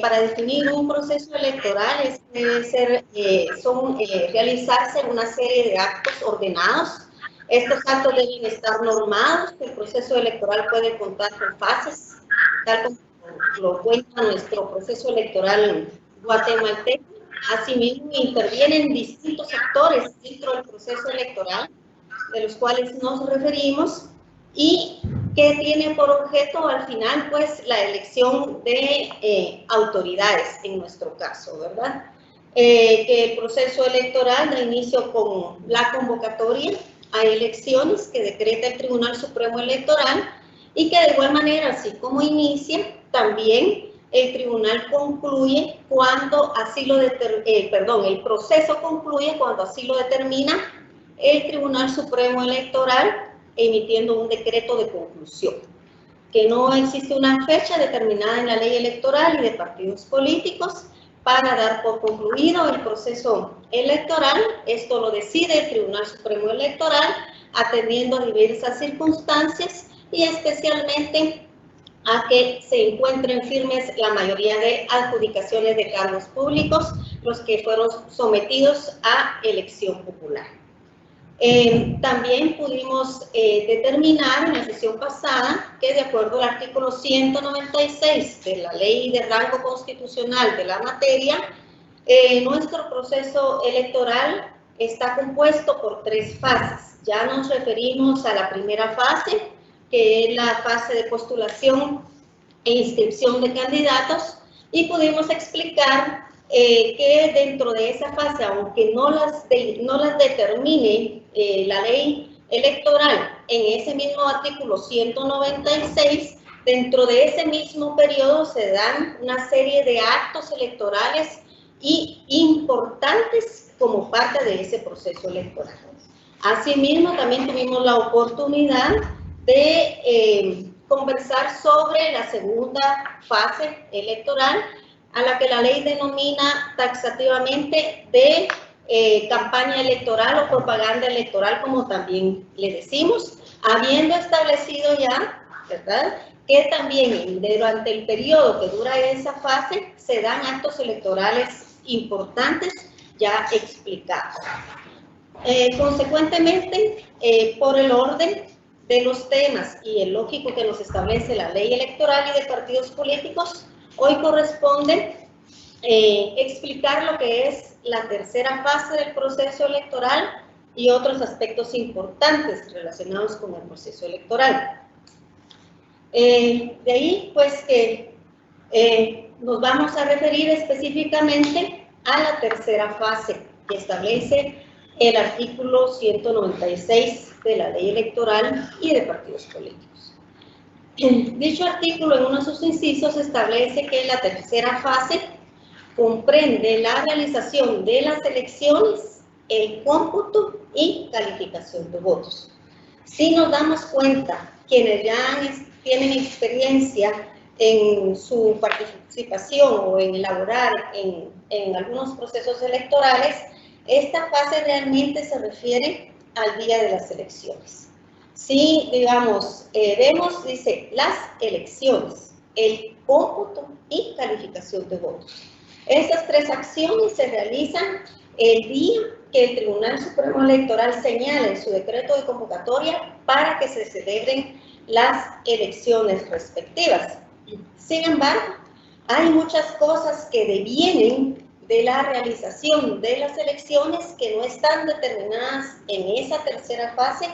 para definir un proceso electoral debe ser, realizarse una serie de actos ordenados. Estos actos deben estar normados. El proceso electoral puede contar con fases, tal como lo cuenta nuestro proceso electoral guatemalteco. Asimismo, intervienen distintos actores dentro del proceso electoral, de los cuales nos referimos, y que tiene por objeto al final pues la elección de autoridades en nuestro caso, ¿verdad? Que el proceso electoral da inicio con la convocatoria a elecciones que decreta el Tribunal Supremo Electoral y que de igual manera, así como inicia, también el tribunal concluye cuando así lo el proceso concluye cuando así lo determina el Tribunal Supremo Electoral, emitiendo un decreto de conclusión. Que no existe una fecha determinada en la ley electoral y de partidos políticos para dar por concluido el proceso electoral. Esto lo decide el Tribunal Supremo Electoral, atendiendo a diversas circunstancias y especialmente a que se encuentren firmes la mayoría de adjudicaciones de cargos públicos, los que fueron sometidos a elección popular. También pudimos determinar en la sesión pasada que de acuerdo al artículo 196 de la Ley de Rango Constitucional de la materia, nuestro proceso electoral está compuesto por 3 fases. Ya nos referimos a la primera fase, que es la fase de postulación e inscripción de candidatos, y pudimos explicar que dentro de esa fase, aunque no las determine la ley electoral en ese mismo artículo 196, dentro de ese mismo periodo se dan una serie de actos electorales y importantes como parte de ese proceso electoral. Asimismo, también tuvimos la oportunidad de conversar sobre la segunda fase electoral, a la que la ley denomina taxativamente de campaña electoral o propaganda electoral, como también le decimos, habiendo establecido ya, ¿verdad?, que también durante el periodo que dura esa fase se dan actos electorales importantes ya explicados. Consecuentemente, por el orden de los temas y el lógico que nos establece la ley electoral y de partidos políticos, hoy corresponde explicar lo que es la tercera fase del proceso electoral y otros aspectos importantes relacionados con el proceso electoral. De ahí, pues, que nos vamos a referir específicamente a la tercera fase que establece el artículo 196 de la Ley Electoral y de Partidos Políticos. Dicho artículo, en uno de sus incisos, establece que la tercera fase comprende la realización de las elecciones, el cómputo y calificación de votos. Si nos damos cuenta, quienes ya tienen experiencia en su participación o en elaborar en algunos procesos electorales, esta fase realmente se refiere al día de las elecciones. Si, digamos, vemos, dice, las elecciones, el cómputo y calificación de votos. Estas 3 acciones se realizan el día que el Tribunal Supremo Electoral señala en su decreto de convocatoria para que se celebren las elecciones respectivas. Sin embargo, hay muchas cosas que devienen de la realización de las elecciones que no están determinadas en esa tercera fase,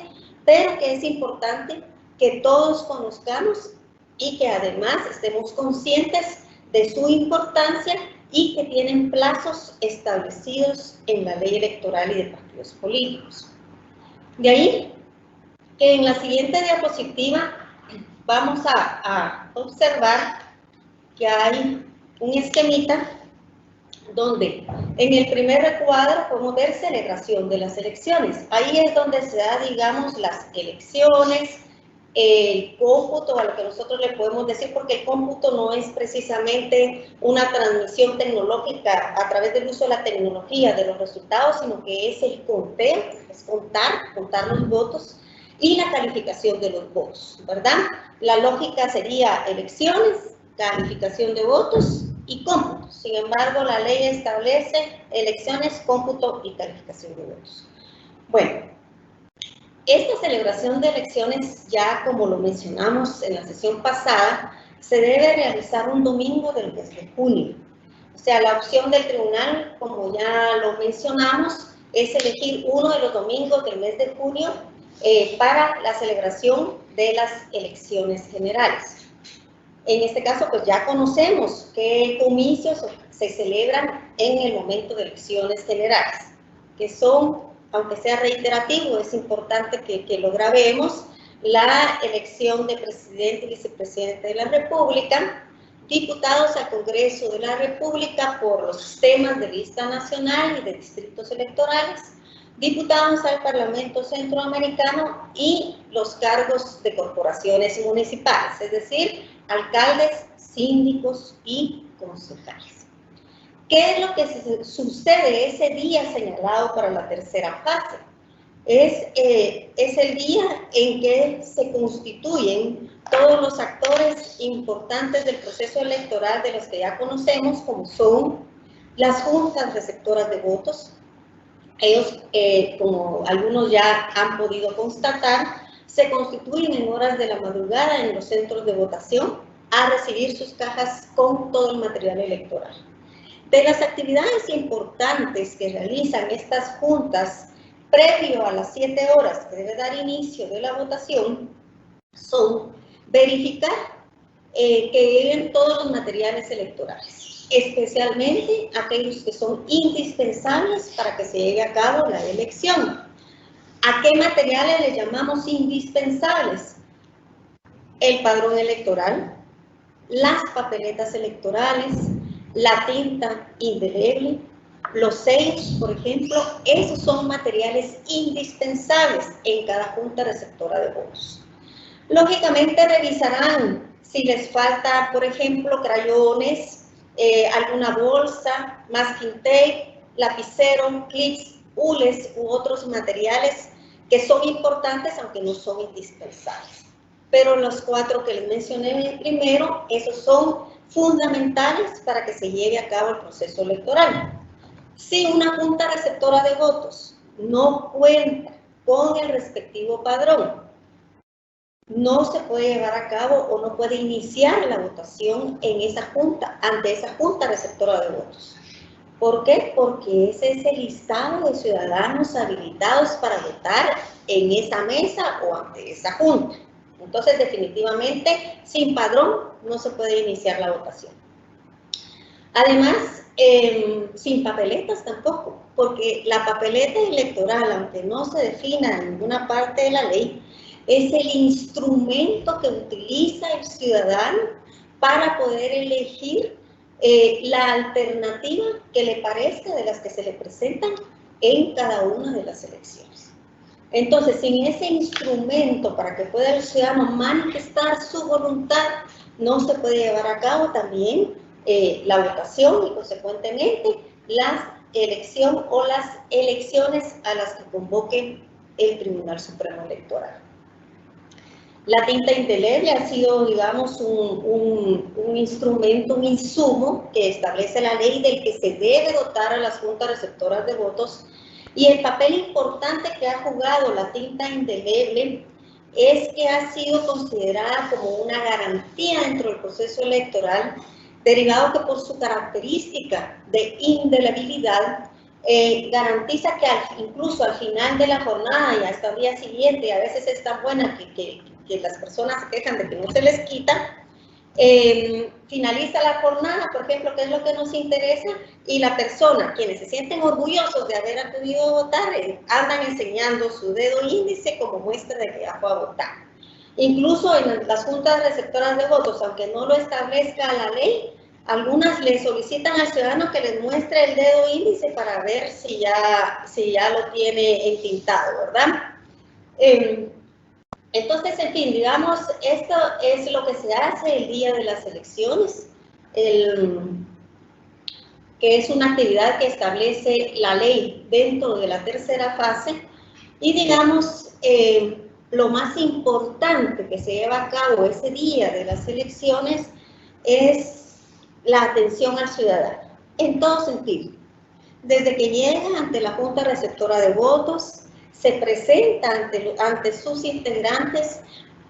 pero que es importante que todos conozcamos y que además estemos conscientes de su importancia y que tienen plazos establecidos en la ley electoral y de partidos políticos. De ahí que en la siguiente diapositiva vamos a observar que hay un esquemita donde en el primer recuadro podemos ver celebración de las elecciones. Ahí es donde se da, digamos, las elecciones, el cómputo, a lo que nosotros le podemos decir, porque el cómputo no es precisamente una transmisión tecnológica a través del uso de la tecnología de los resultados, sino que es el conteo, es contar los votos y la calificación de los votos, ¿verdad? La lógica sería elecciones, calificación de votos y cómputo. Sin embargo, la ley establece elecciones, cómputo y calificación de votos. Bueno, esta celebración de elecciones, ya como lo mencionamos en la sesión pasada, se debe realizar un domingo del mes de junio. O sea, la opción del tribunal, como ya lo mencionamos, es elegir uno de los domingos del mes de junio para la celebración de las elecciones generales. En este caso, pues ya conocemos qué comicios se celebran en el momento de elecciones generales, que son, aunque sea reiterativo, es importante que lo grabemos: la elección de presidente y vicepresidente de la República, diputados al Congreso de la República por los sistemas de lista nacional y de distritos electorales, diputados al Parlamento Centroamericano y los cargos de corporaciones municipales, es decir, alcaldes, síndicos y concejales. ¿Qué es lo que sucede ese día señalado para la tercera fase? Es el día en que se constituyen todos los actores importantes del proceso electoral, de los que ya conocemos, como son las juntas receptoras de votos. Ellos, como algunos ya han podido constatar, se constituyen en horas de la madrugada en los centros de votación a recibir sus cajas con todo el material electoral. De las actividades importantes que realizan estas juntas previo a las 7 horas que debe dar inicio de la votación son verificar que lleguen todos los materiales electorales, especialmente aquellos que son indispensables para que se lleve a cabo la elección. ¿A qué materiales le llamamos indispensables? El padrón electoral, las papeletas electorales, la tinta indeleble, los sellos, por ejemplo. Esos son materiales indispensables en cada junta receptora de votos. Lógicamente revisarán si les falta, por ejemplo, crayones, alguna bolsa, masking tape, lapicero, clips, hules u otros materiales que son importantes, aunque no son indispensables. Pero los 4 que les mencioné primero, esos son fundamentales para que se lleve a cabo el proceso electoral. Si una junta receptora de votos no cuenta con el respectivo padrón, no se puede llevar a cabo o no puede iniciar la votación en esa junta, ante esa junta receptora de votos. ¿Por qué? Porque ese es el listado de ciudadanos habilitados para votar en esa mesa o ante esa junta. Entonces, definitivamente, sin padrón no se puede iniciar la votación. Además, sin papeletas tampoco, porque la papeleta electoral, aunque no se defina en ninguna parte de la ley, es el instrumento que utiliza el ciudadano para poder elegir la alternativa que le parezca de las que se le presentan en cada una de las elecciones. Entonces, sin ese instrumento para que pueda el ciudadano manifestar su voluntad, no se puede llevar a cabo también la votación y, consecuentemente, la elección o las elecciones a las que convoque el Tribunal Supremo Electoral. La tinta indeleble ha sido, digamos, un instrumento, un insumo que establece la ley del que se debe dotar a las juntas receptoras de votos, y el papel importante que ha jugado la tinta indeleble es que ha sido considerada como una garantía dentro del proceso electoral, derivado que por su característica de indelebilidad garantiza que incluso al final de la jornada y hasta el día siguiente, a veces es tan buena que las personas se quejan de que no se les quita, finaliza la jornada, por ejemplo, que es lo que nos interesa, y la persona, quienes se sienten orgullosos de haber acudido a votar, andan enseñando su dedo índice como muestra de que ya fue a votar. Incluso en las juntas receptoras de votos, aunque no lo establezca la ley, algunas le solicitan al ciudadano que les muestre el dedo índice para ver si ya lo tiene entintado, ¿verdad? Entonces, en fin, digamos, esto es lo que se hace el día de las elecciones, que es una actividad que establece la ley dentro de la tercera fase, y digamos, lo más importante que se lleva a cabo ese día de las elecciones es la atención al ciudadano, en todo sentido. Desde que llega ante la Junta Receptora de Votos, se presenta ante sus integrantes,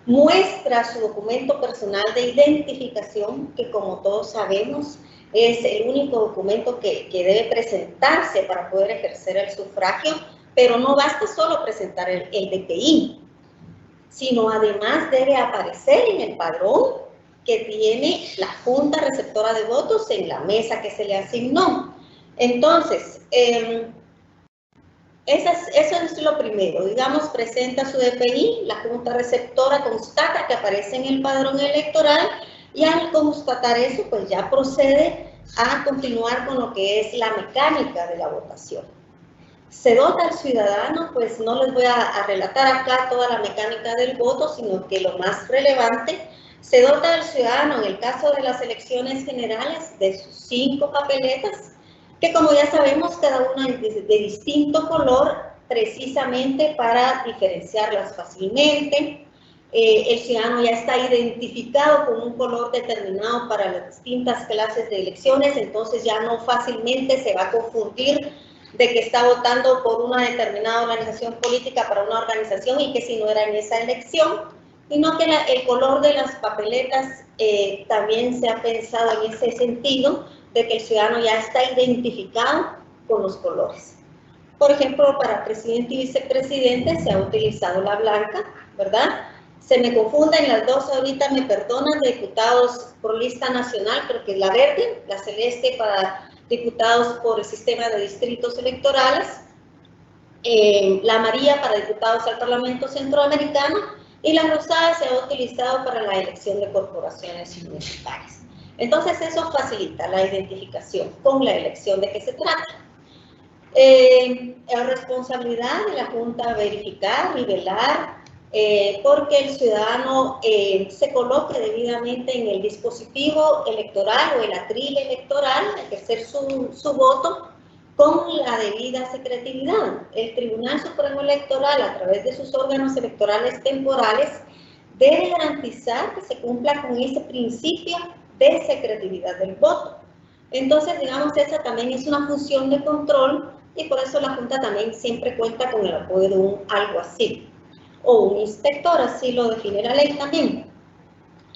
muestra su documento personal de identificación, que como todos sabemos es el único documento que debe presentarse para poder ejercer el sufragio, pero no basta solo presentar el DPI, sino además debe aparecer en el padrón que tiene la Junta Receptora de Votos en la mesa que se le asignó. Entonces, eso es lo primero. Digamos, presenta su DPI, la Junta Receptora constata que aparece en el padrón electoral y al constatar eso, pues ya procede a continuar con lo que es la mecánica de la votación. Se dota al ciudadano, pues no les voy a relatar acá toda la mecánica del voto, sino que lo más relevante, se dota al ciudadano en el caso de las elecciones generales de sus 5 papeletas, que como ya sabemos cada una es de distinto color, precisamente para diferenciarlas fácilmente. El ciudadano ya está identificado con un color determinado para las distintas clases de elecciones, entonces ya no fácilmente se va a confundir de que está votando por una determinada organización política para una organización y que si no era en esa elección, sino que el color de las papeletas también se ha pensado en ese sentido, de que el ciudadano ya está identificado con los colores. Por ejemplo, para presidente y vicepresidente se ha utilizado la blanca, ¿verdad? Se me confunden las dos ahorita, me perdonan, de diputados por lista nacional, pero que es la verde, la celeste para diputados por el sistema de distritos electorales, la amarilla para diputados al Parlamento Centroamericano y la rosada se ha utilizado para la elección de corporaciones municipales. Entonces eso facilita la identificación con la elección de qué se trata. Es responsabilidad de la Junta verificar y velar porque el ciudadano se coloque debidamente en el dispositivo electoral o el atril electoral, ejercer su voto con la debida secretividad. El Tribunal Supremo Electoral, a través de sus órganos electorales temporales, debe garantizar que se cumpla con ese principio de secretividad del voto. Entonces, digamos, esa también es una función de control y por eso la Junta también siempre cuenta con el apoyo de un alguacil o un inspector, así lo define la ley también.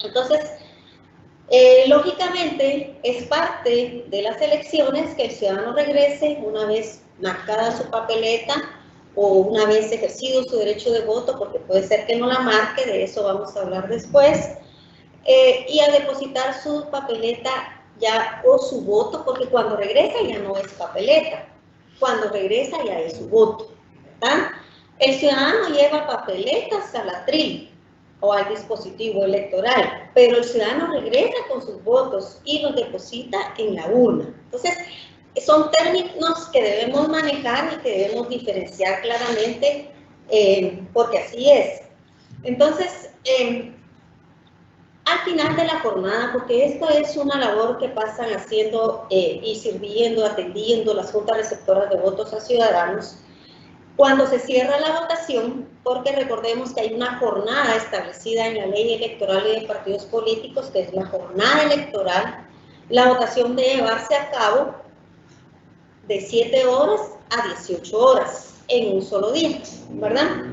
Entonces, lógicamente, es parte de las elecciones que el ciudadano regrese una vez marcada su papeleta o una vez ejercido su derecho de voto, porque puede ser que no la marque, de eso vamos a hablar después, y a depositar su papeleta ya o su voto, porque cuando regresa ya no es papeleta, cuando regresa ya es su voto, ¿verdad? El ciudadano lleva papeletas al atril o al dispositivo electoral, pero el ciudadano regresa con sus votos y los deposita en la urna. Entonces, son términos que debemos manejar y que debemos diferenciar claramente, porque así es. Entonces, al final de la jornada, porque esto es una labor que pasan haciendo y sirviendo, atendiendo las juntas receptoras de votos a ciudadanos, cuando se cierra la votación, porque recordemos que hay una jornada establecida en la ley electoral y de partidos políticos, que es la jornada electoral, la votación debe llevarse a cabo de 7 horas a 18 horas en un solo día, ¿verdad?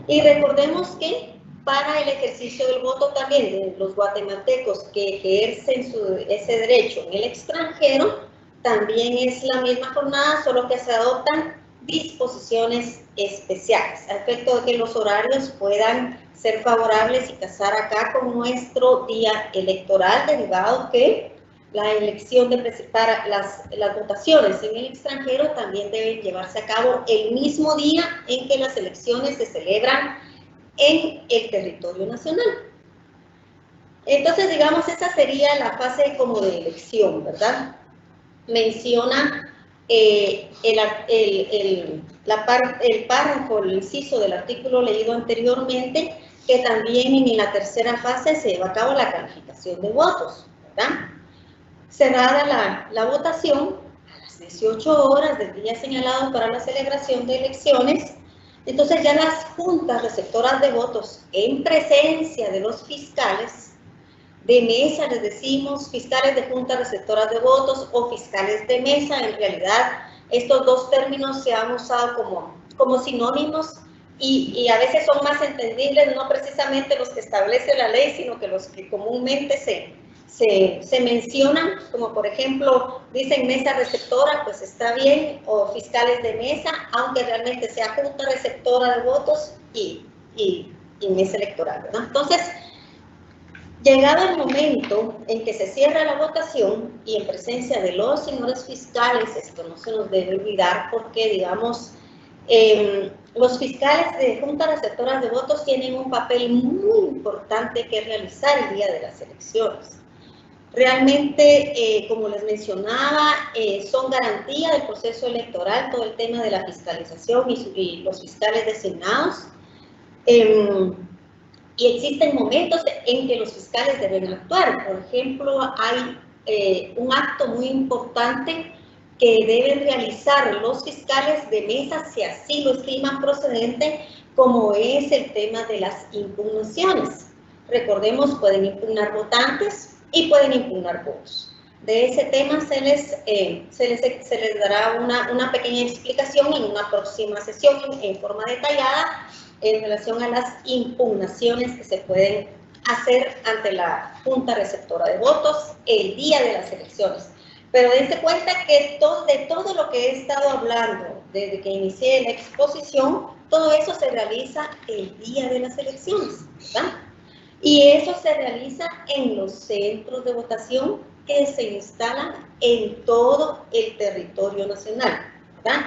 Y recordemos que para el ejercicio del voto también de los guatemaltecos que ejercen ese derecho en el extranjero, también es la misma jornada, solo que se adoptan disposiciones especiales, a efecto de que los horarios puedan ser favorables y casar acá con nuestro día electoral, derivado que la elección para las votaciones en el extranjero también deben llevarse a cabo el mismo día en que las elecciones se celebran en el territorio nacional. Entonces, digamos, esa sería la fase como de elección, ¿verdad? Menciona el párrafo, el inciso del artículo leído anteriormente, que también en la tercera fase se lleva a cabo la calificación de votos, ¿verdad? Cerrada la votación, a las 18 horas del día señalado para la celebración de elecciones, entonces ya las juntas receptoras de votos en presencia de los fiscales de mesa, les decimos, fiscales de juntas receptoras de votos o fiscales de mesa. En realidad, estos dos términos se han usado como sinónimos y a veces son más entendibles, no precisamente los que establece la ley, sino que los que comúnmente se mencionan, como por ejemplo, dicen mesa receptora, pues está bien, o fiscales de mesa, aunque realmente sea junta receptora de votos y mesa electoral, ¿verdad? Entonces, llegado el momento en que se cierra la votación y en presencia de los señores fiscales, esto no se nos debe olvidar porque, digamos, los fiscales de juntas receptoras de votos tienen un papel muy importante que realizar el día de las elecciones. Realmente, como les mencionaba, son garantía del proceso electoral, todo el tema de la fiscalización y los fiscales designados. Y existen momentos en que los fiscales deben actuar. Por ejemplo, hay un acto muy importante que deben realizar los fiscales de mesa, si así lo estiman procedente, como es el tema de las impugnaciones. Recordemos, pueden impugnar votantes y pueden impugnar votos. De ese tema se les dará una pequeña explicación en una próxima sesión en forma detallada en relación a las impugnaciones que se pueden hacer ante la Junta Receptora de Votos el día de las elecciones. Pero dense cuenta que de todo lo que he estado hablando desde que inicié la exposición, todo eso se realiza el día de las elecciones, ¿verdad? Y eso se realiza en los centros de votación que se instalan en todo el territorio nacional, ¿verdad?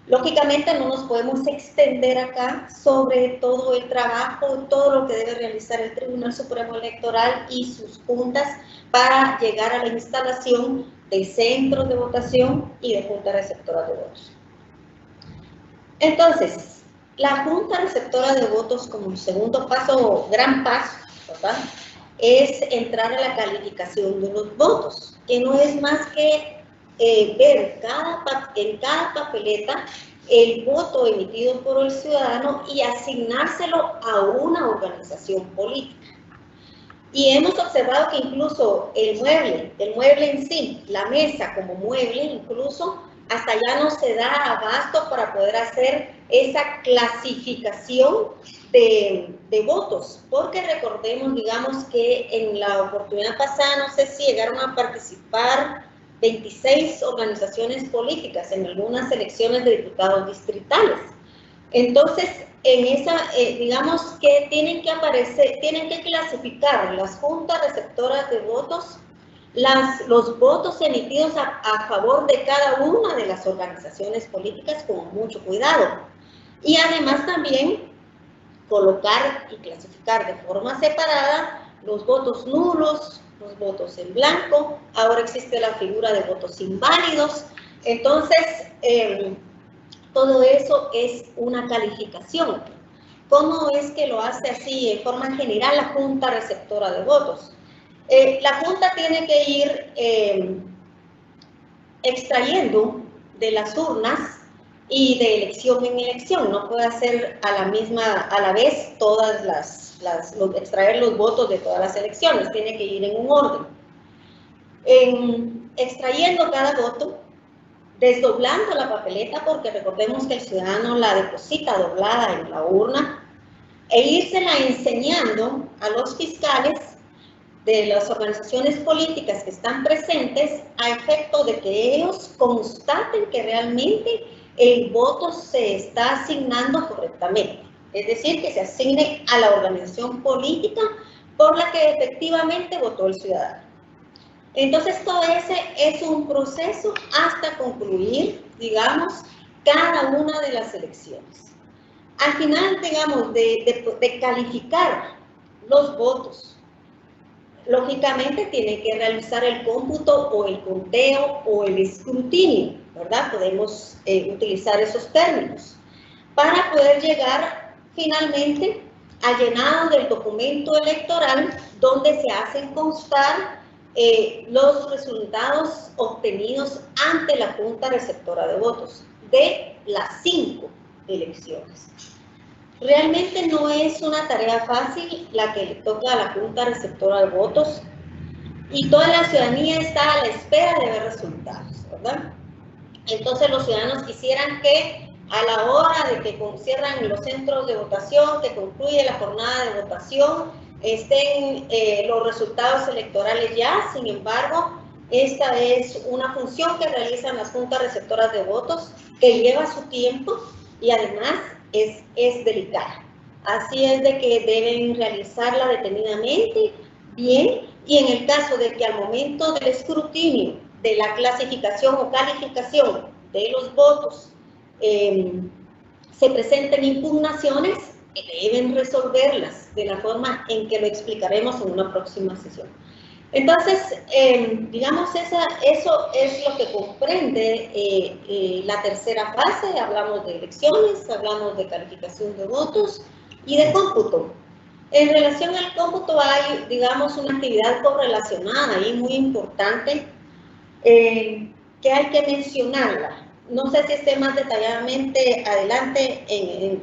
Lógicamente no nos podemos extender acá sobre todo el trabajo, todo lo que debe realizar el Tribunal Supremo Electoral y sus juntas para llegar a la instalación de centros de votación y de junta receptora de votos. Entonces, la junta receptora de votos como segundo paso, gran paso, ¿verdad?, es entrar a la calificación de los votos, que no es más que ver en cada papeleta el voto emitido por el ciudadano y asignárselo a una organización política. Y hemos observado que incluso el mueble en sí, la mesa como mueble, incluso hasta ya no se da abasto para poder hacer esa clasificación de votos, porque recordemos, digamos, que en la oportunidad pasada, no sé si llegaron a participar 26 organizaciones políticas en algunas elecciones de diputados distritales. Entonces, en esa, digamos que tienen que clasificar las juntas receptoras de votos, los votos emitidos a favor de cada una de las organizaciones políticas con mucho cuidado. Y además también colocar y clasificar de forma separada los votos nulos, los votos en blanco. Ahora existe la figura de votos inválidos. Entonces, todo eso es una calificación. ¿Cómo es que lo hace así en forma general la Junta Receptora de Votos? La Junta tiene que ir extrayendo de las urnas y de elección en elección. No puede hacer a la vez extraer los votos de todas las elecciones. Tiene que ir en un orden. Extrayendo cada voto, desdoblando la papeleta, porque recordemos que el ciudadano la deposita doblada en la urna, e írsela enseñando a los fiscales de las organizaciones políticas que están presentes a efecto de que ellos constaten que realmente el voto se está asignando correctamente. Es decir, que se asigne a la organización política por la que efectivamente votó el ciudadano. Entonces, todo ese es un proceso hasta concluir, digamos, cada una de las elecciones. Al final, digamos, de calificar los votos, lógicamente tiene que realizar el cómputo o el conteo o el escrutinio, ¿verdad? Podemos utilizar esos términos para poder llegar finalmente al llenado del documento electoral donde se hacen constar los resultados obtenidos ante la Junta Receptora de Votos de las 5 elecciones. Realmente no es una tarea fácil la que le toca a la Junta Receptora de Votos, y toda la ciudadanía está a la espera de ver resultados, ¿verdad? Entonces los ciudadanos quisieran que a la hora de que cierran los centros de votación, que concluye la jornada de votación, estén los resultados electorales ya. Sin embargo, esta es una función que realizan las juntas receptoras de votos, que lleva su tiempo y además es delicada. Así es de que deben realizarla detenidamente, bien, y en el caso de que al momento del escrutinio, de la clasificación o calificación de los votos, se presenten impugnaciones, deben resolverlas de la forma en que lo explicaremos en una próxima sesión. Entonces, digamos, eso es lo que comprende la tercera fase. Hablamos de elecciones, hablamos de calificación de votos y de cómputo. En relación al cómputo hay, digamos, una actividad correlacionada y muy importante que hay que mencionarla. No sé si esté más detalladamente adelante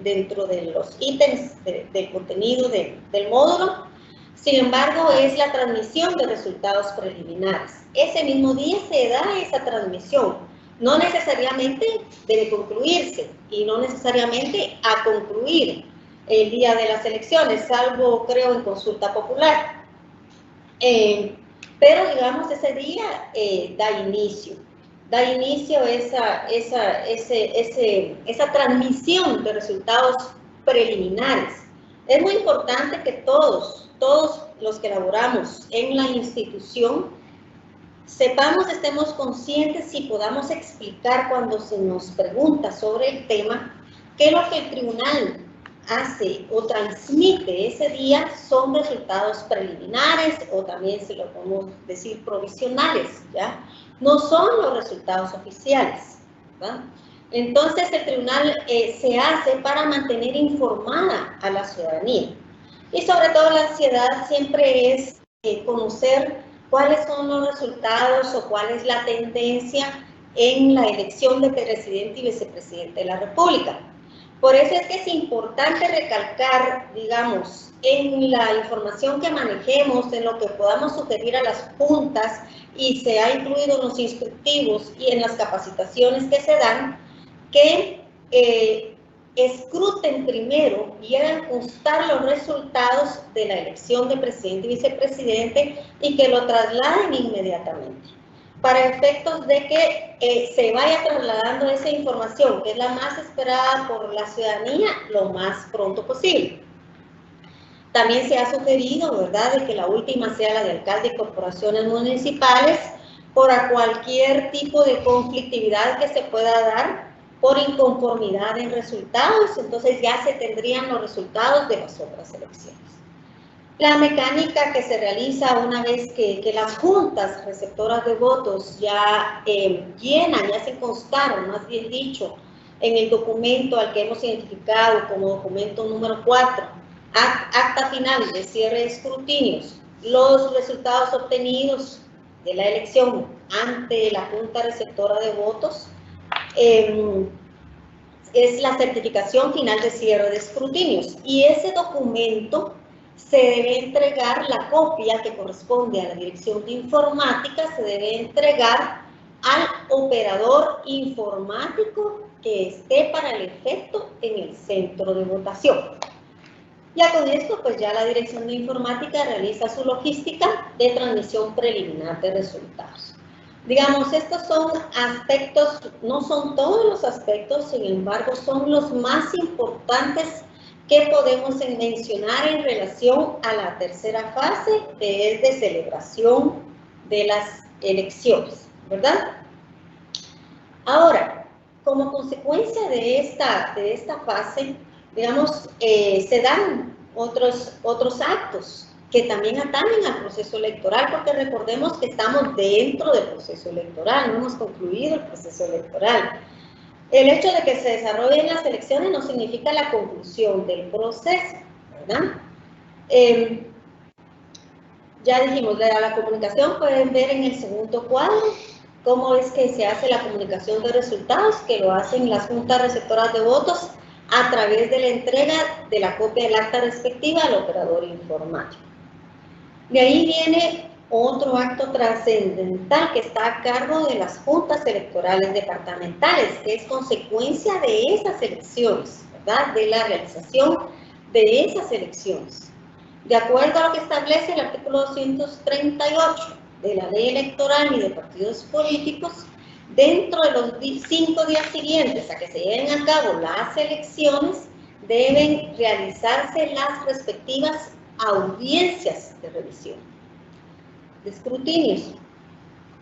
dentro de los ítems del contenido del módulo. Sin embargo, es la transmisión de resultados preliminares. Ese mismo día se da esa transmisión. No necesariamente debe concluirse y no necesariamente a concluir el día de las elecciones, salvo, creo, en consulta popular. Pero, digamos, ese día da inicio esa transmisión de resultados preliminares. Es muy importante que todos los que laboramos en la institución sepamos, estemos conscientes y podamos explicar cuando se nos pregunta sobre el tema qué lo que el tribunal hace o transmite ese día son resultados preliminares, o también se lo podemos decir provisionales, ¿ya? No son los resultados oficiales, ¿verdad? Entonces el tribunal se hace para mantener informada a la ciudadanía. Y sobre todo la ansiedad siempre es conocer cuáles son los resultados o cuál es la tendencia en la elección de presidente y vicepresidente de la República. Por eso es que es importante recalcar, digamos, en la información que manejemos, en lo que podamos sugerir a las juntas, y se ha incluido en los instructivos y en las capacitaciones que se dan, que escruten primero y hagan constar los resultados de la elección de presidente y vicepresidente y que lo trasladen inmediatamente, para efectos de que se vaya trasladando esa información, que es la más esperada por la ciudadanía, lo más pronto posible. También se ha sugerido, ¿verdad?, de que la última sea la de alcalde y corporaciones municipales, por cualquier tipo de conflictividad que se pueda dar por inconformidad en resultados. Entonces ya se tendrían los resultados de las otras elecciones. La mecánica que se realiza una vez que las juntas receptoras de votos ya llenan, ya hacen constar, más bien dicho, en el documento al que hemos identificado como documento número 4, acta final de cierre de escrutinios, los resultados obtenidos de la elección ante la junta receptora de votos, es la certificación final de cierre de escrutinios, y ese documento se debe entregar, la copia que corresponde a la dirección de informática se debe entregar al operador informático que esté para el efecto en el centro de votación. Ya con esto, pues ya la dirección de informática realiza su logística de transmisión preliminar de resultados. Digamos, estos son aspectos, no son todos los aspectos, sin embargo, son los más importantes que podemos mencionar en relación a la tercera fase, que es de celebración de las elecciones, ¿verdad? Ahora, como consecuencia de esta fase, digamos, se dan otros actos que también atañen al proceso electoral, porque recordemos que estamos dentro del proceso electoral, no hemos concluido el proceso electoral. El hecho de que se desarrollen las elecciones no significa la conclusión del proceso, ¿verdad? Ya dijimos, la comunicación, pueden ver en el segundo cuadro cómo es que se hace la comunicación de resultados, que lo hacen las juntas receptoras de votos a través de la entrega de la copia del acta respectiva al operador informático. De ahí viene otro acto trascendental que está a cargo de las juntas electorales departamentales, que es consecuencia de esas elecciones, ¿verdad? De la realización de esas elecciones. De acuerdo a lo que establece el artículo 238 de la Ley Electoral y de Partidos Políticos, dentro de los 5 días siguientes a que se lleven a cabo las elecciones, deben realizarse las respectivas audiencias de revisión, de escrutinios.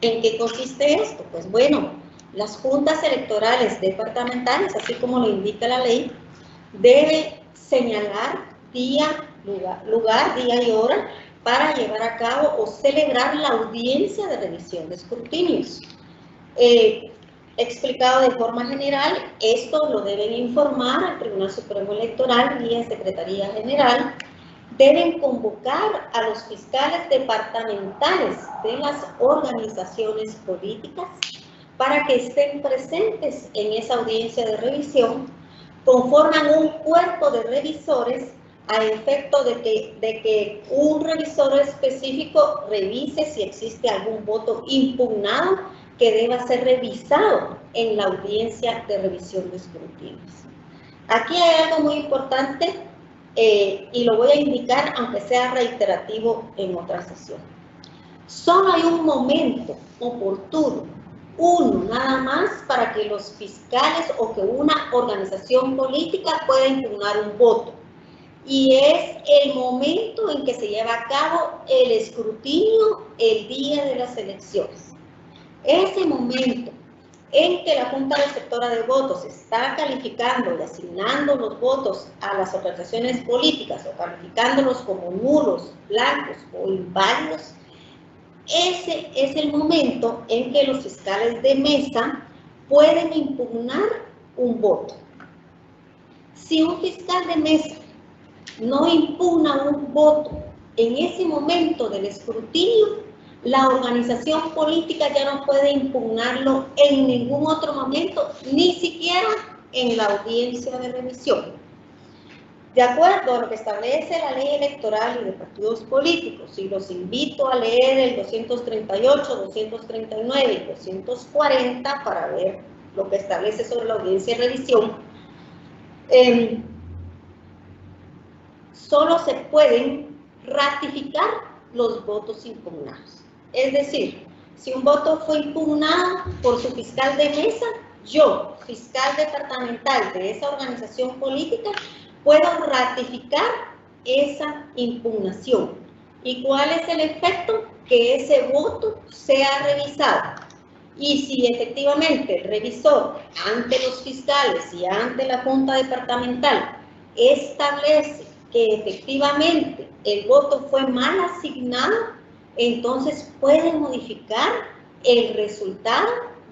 ¿En qué consiste esto? Pues bueno, las juntas electorales departamentales, así como lo indica la ley, deben señalar día, día y hora para llevar a cabo o celebrar la audiencia de revisión de escrutinios. Explicado de forma general, esto lo deben informar al Tribunal Supremo Electoral vía Secretaría General. Deben convocar a los fiscales departamentales de las organizaciones políticas para que estén presentes en esa audiencia de revisión. Conforman un cuerpo de revisores a efecto de que un revisor específico revise si existe algún voto impugnado que deba ser revisado en la audiencia de revisión de escrutinios. Aquí hay algo muy importante y lo voy a indicar aunque sea reiterativo en otra sesión. Solo hay un momento oportuno, uno nada más, para que los fiscales o que una organización política pueda impugnar un voto. Y es el momento en que se lleva a cabo el escrutinio el día de las elecciones. Ese momento en que la Junta Receptora de Votos está calificando y asignando los votos a las organizaciones políticas o calificándolos como nulos, blancos o inválidos, ese es el momento en que los fiscales de mesa pueden impugnar un voto. Si un fiscal de mesa no impugna un voto en ese momento del escrutinio, la organización política ya no puede impugnarlo en ningún otro momento, ni siquiera en la audiencia de revisión. De acuerdo a lo que establece la Ley Electoral y de Partidos Políticos, y los invito a leer el 238, 239 y 240 para ver lo que establece sobre la audiencia de revisión, solo se pueden ratificar los votos impugnados. Es decir, si un voto fue impugnado por su fiscal de mesa, yo, fiscal departamental de esa organización política, puedo ratificar esa impugnación. ¿Y cuál es el efecto? Que ese voto sea revisado. Y si efectivamente el revisor, ante los fiscales y ante la Junta Departamental, establece que efectivamente el voto fue mal asignado, entonces puede modificar el resultado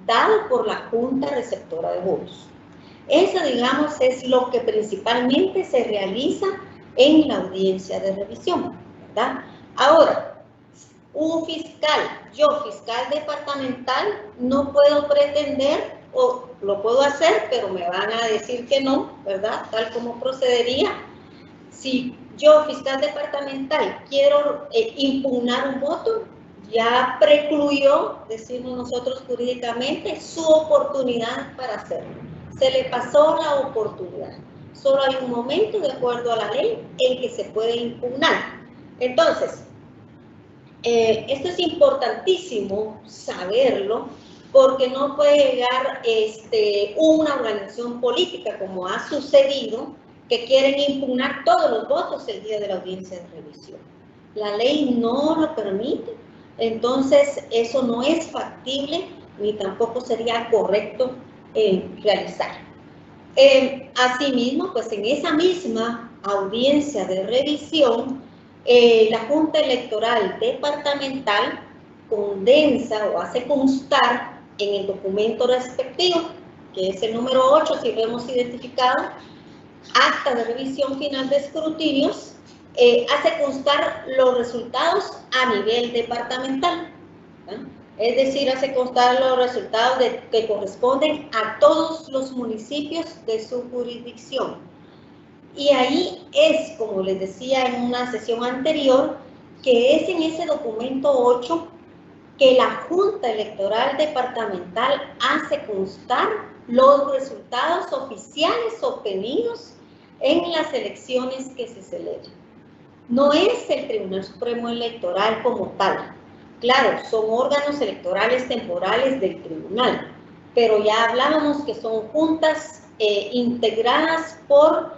dado por la Junta Receptora de Votos. Eso, digamos, es lo que principalmente se realiza en la audiencia de revisión, ¿verdad? Ahora, un fiscal, yo fiscal departamental, no puedo pretender, o lo puedo hacer, pero me van a decir que no, ¿verdad? Tal como procedería. Si yo, fiscal departamental, quiero impugnar un voto, ya precluyó, decimos nosotros jurídicamente, su oportunidad para hacerlo. Se le pasó la oportunidad. Solo hay un momento, de acuerdo a la ley, en que se puede impugnar. Entonces, esto es importantísimo saberlo, porque no puede llegar una organización política, como ha sucedido, que quieren impugnar todos los votos el día de la audiencia de revisión. La ley no lo permite, entonces eso no es factible ni tampoco sería correcto realizar. Asimismo, pues en esa misma audiencia de revisión, la Junta Electoral Departamental condensa o hace constar en el documento respectivo, que es el número 8, si lo hemos identificado, acta de revisión final de escrutinios, hace constar los resultados a nivel departamental, ¿no? Es decir, hace constar los resultados que corresponden a todos los municipios de su jurisdicción. Y ahí es, como les decía en una sesión anterior, que es en ese documento 8 que la Junta Electoral Departamental hace constar los resultados oficiales obtenidos en las elecciones que se celebran. No es el Tribunal Supremo Electoral como tal. Claro, son órganos electorales temporales del tribunal, pero ya hablábamos que son juntas integradas por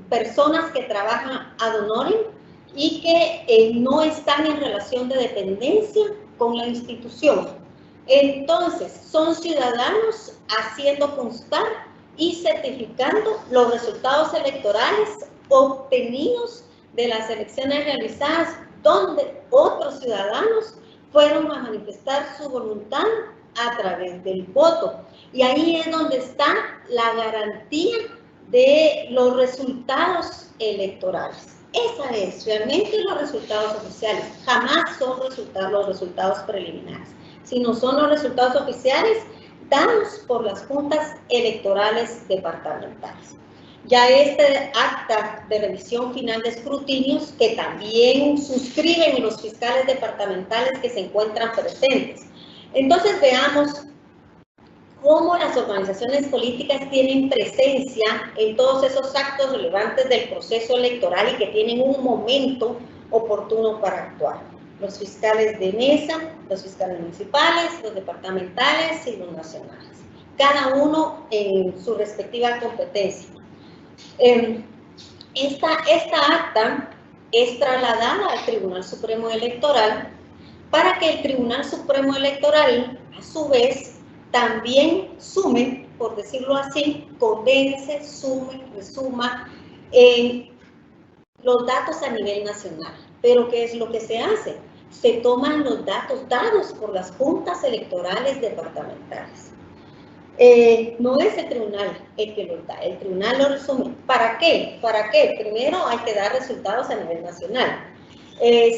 personas que trabajan ad honorem y que no están en relación de dependencia con la institución. Entonces, son ciudadanos haciendo constar y certificando los resultados electorales obtenidos de las elecciones realizadas donde otros ciudadanos fueron a manifestar su voluntad a través del voto. Y ahí es donde está la garantía de los resultados electorales. Esa es realmente los resultados oficiales. Jamás son los resultados preliminares, sino son los resultados oficiales dados por las juntas electorales departamentales. Ya este acta de revisión final de escrutinios, que también suscriben los fiscales departamentales que se encuentran presentes. Entonces veamos cómo las organizaciones políticas tienen presencia en todos esos actos relevantes del proceso electoral y que tienen un momento oportuno para actuar. Los fiscales de mesa, los fiscales municipales, los departamentales y los nacionales. Cada uno en su respectiva competencia. Esta acta es trasladada al Tribunal Supremo Electoral para que el Tribunal Supremo Electoral, a su vez, también sume, por decirlo así, condense, sume, resuma los datos a nivel nacional. Pero ¿qué es lo que se hace? Se toman los datos dados por las juntas electorales departamentales. No es el tribunal el que los da, el tribunal lo resume. ¿Para qué? ¿Para qué? Primero hay que dar resultados a nivel nacional.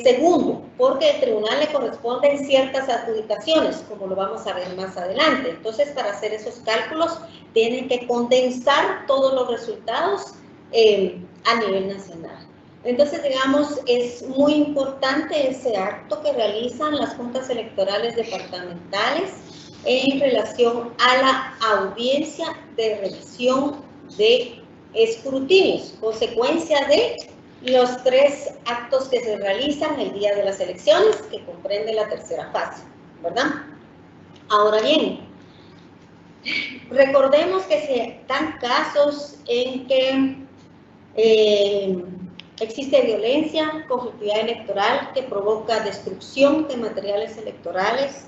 Segundo, porque al tribunal le corresponden ciertas adjudicaciones, como lo vamos a ver más adelante. Entonces, para hacer esos cálculos, tienen que condensar todos los resultados a nivel nacional. Entonces, digamos, es muy importante ese acto que realizan las juntas electorales departamentales en relación a la audiencia de revisión de escrutinios, consecuencia de los 3 actos que se realizan el día de las elecciones, que comprende la tercera fase, ¿verdad? Ahora bien, recordemos que se dan casos en que existe violencia, conflictividad electoral que provoca destrucción de materiales electorales,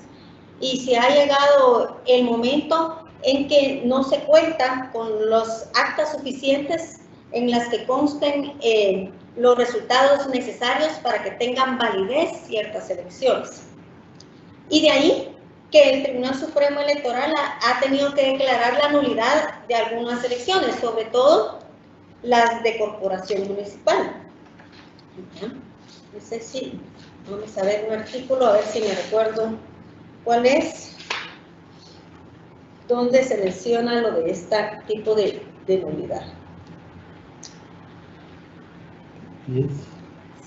y si ha llegado el momento en que no se cuenta con los actas suficientes en las que consten los resultados necesarios para que tengan validez ciertas elecciones. Y de ahí que el Tribunal Supremo Electoral ha tenido que declarar la nulidad de algunas elecciones, sobre todo las de corporación municipal. No sé si, vamos a ver un artículo, a ver si me recuerdo cuál es, donde se menciona lo de este tipo de nulidad.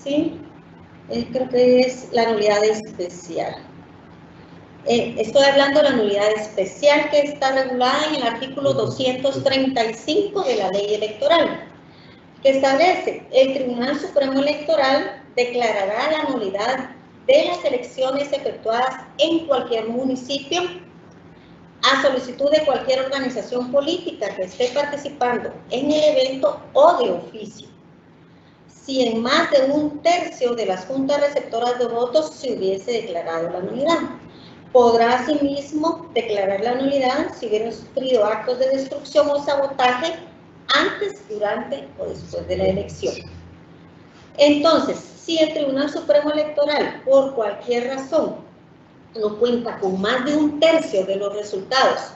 Sí, creo que es la nulidad especial. Estoy hablando de la nulidad especial que está regulada en el artículo 235 de la ley electoral, que establece: el Tribunal Supremo Electoral declarará la nulidad de las elecciones efectuadas en cualquier municipio a solicitud de cualquier organización política que esté participando en el evento o de oficio, si en más de 1/3 de las juntas receptoras de votos se hubiese declarado la nulidad. Podrá asimismo declarar la nulidad si hubieran sufrido actos de destrucción o sabotaje antes, durante o después de la elección. Entonces, si el Tribunal Supremo Electoral, por cualquier razón, no cuenta con más de 1/3 de los resultados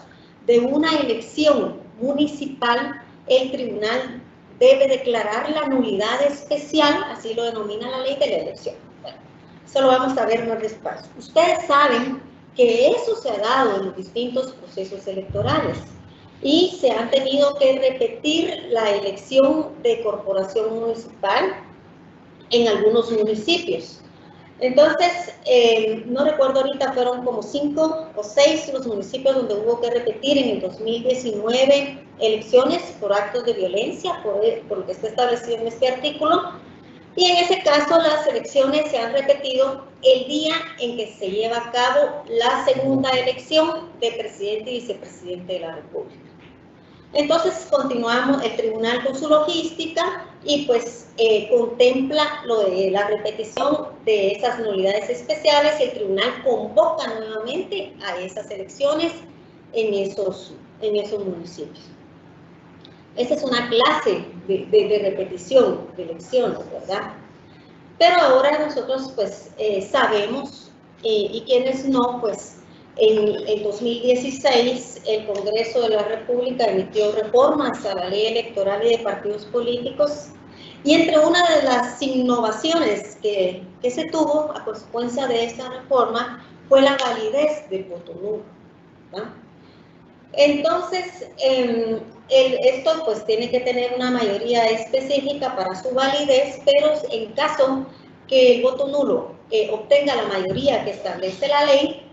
de una elección municipal, el tribunal debe declarar la nulidad especial, así lo denomina la ley de la elección. Bueno, eso lo vamos a ver más despacio. Ustedes saben que eso se ha dado en los distintos procesos electorales y se han tenido que repetir la elección de corporación municipal en algunos municipios. Entonces, no recuerdo ahorita, fueron como 5 o 6 los municipios donde hubo que repetir en el 2019 elecciones por actos de violencia, por lo que está establecido en este artículo. Y en ese caso, las elecciones se han repetido el día en que se lleva a cabo la segunda elección de presidente y vicepresidente de la República. Entonces, continuamos el tribunal con su logística y pues contempla lo de la repetición de esas nulidades especiales y el tribunal convoca nuevamente a esas elecciones en esos municipios. Esa es una clase de repetición de elecciones, ¿verdad? Pero ahora nosotros pues sabemos, y quienes no, pues en el 2016 el Congreso de la República emitió reformas a la ley electoral y de partidos políticos, y entre una de las innovaciones que se tuvo a consecuencia de esta reforma fue la validez del voto nulo, ¿verdad? Entonces, esto pues tiene que tener una mayoría específica para su validez, pero en caso que el voto nulo obtenga la mayoría que establece la ley,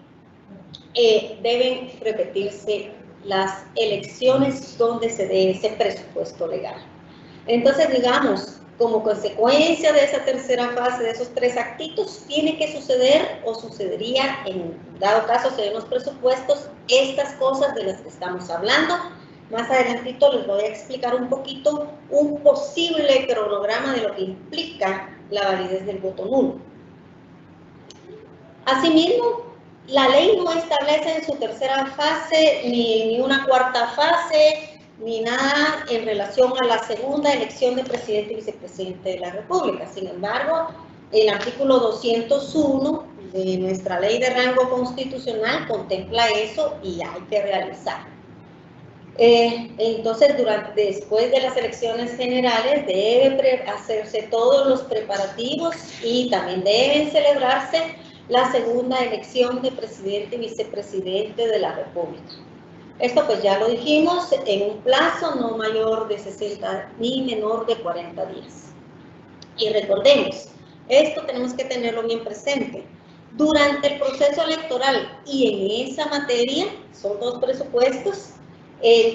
deben repetirse las elecciones donde se dé ese presupuesto legal. Entonces, digamos, como consecuencia de esa tercera fase, de esos 3 actitos, tiene que suceder o sucedería, en dado caso se den los presupuestos, estas cosas de las que estamos hablando. Más adelantito les voy a explicar un poquito un posible cronograma de lo que implica la validez del voto nulo. Asimismo, la ley no establece en su tercera fase ni una cuarta fase, ni nada en relación a la segunda elección de presidente y vicepresidente de la República. Sin embargo, el artículo 201 de nuestra ley de rango constitucional contempla eso y hay que realizar. Entonces, después de las elecciones generales debe hacerse todos los preparativos y también deben celebrarse la segunda elección de presidente y vicepresidente de la República. Esto pues ya lo dijimos, en un plazo no mayor de 60 ni menor de 40 días. Y recordemos, esto tenemos que tenerlo bien presente. Durante el proceso electoral y en esa materia, son 2 presupuestos,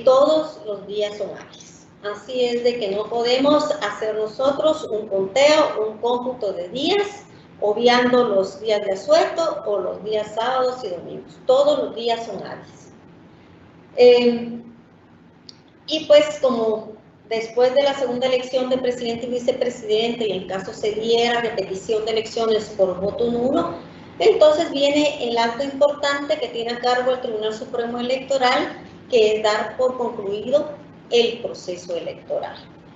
todos los días son hábiles. Así es de que no podemos hacer nosotros un conteo, un cómputo de días, obviando los días de asueto o los días sábados y domingos. Todos los días son hábiles. Y pues como después de la segunda elección de presidente y vicepresidente, y en caso se diera repetición de elecciones por voto nulo, entonces viene el acto importante que tiene a cargo el Tribunal Supremo Electoral, que es dar por concluido el proceso electoral.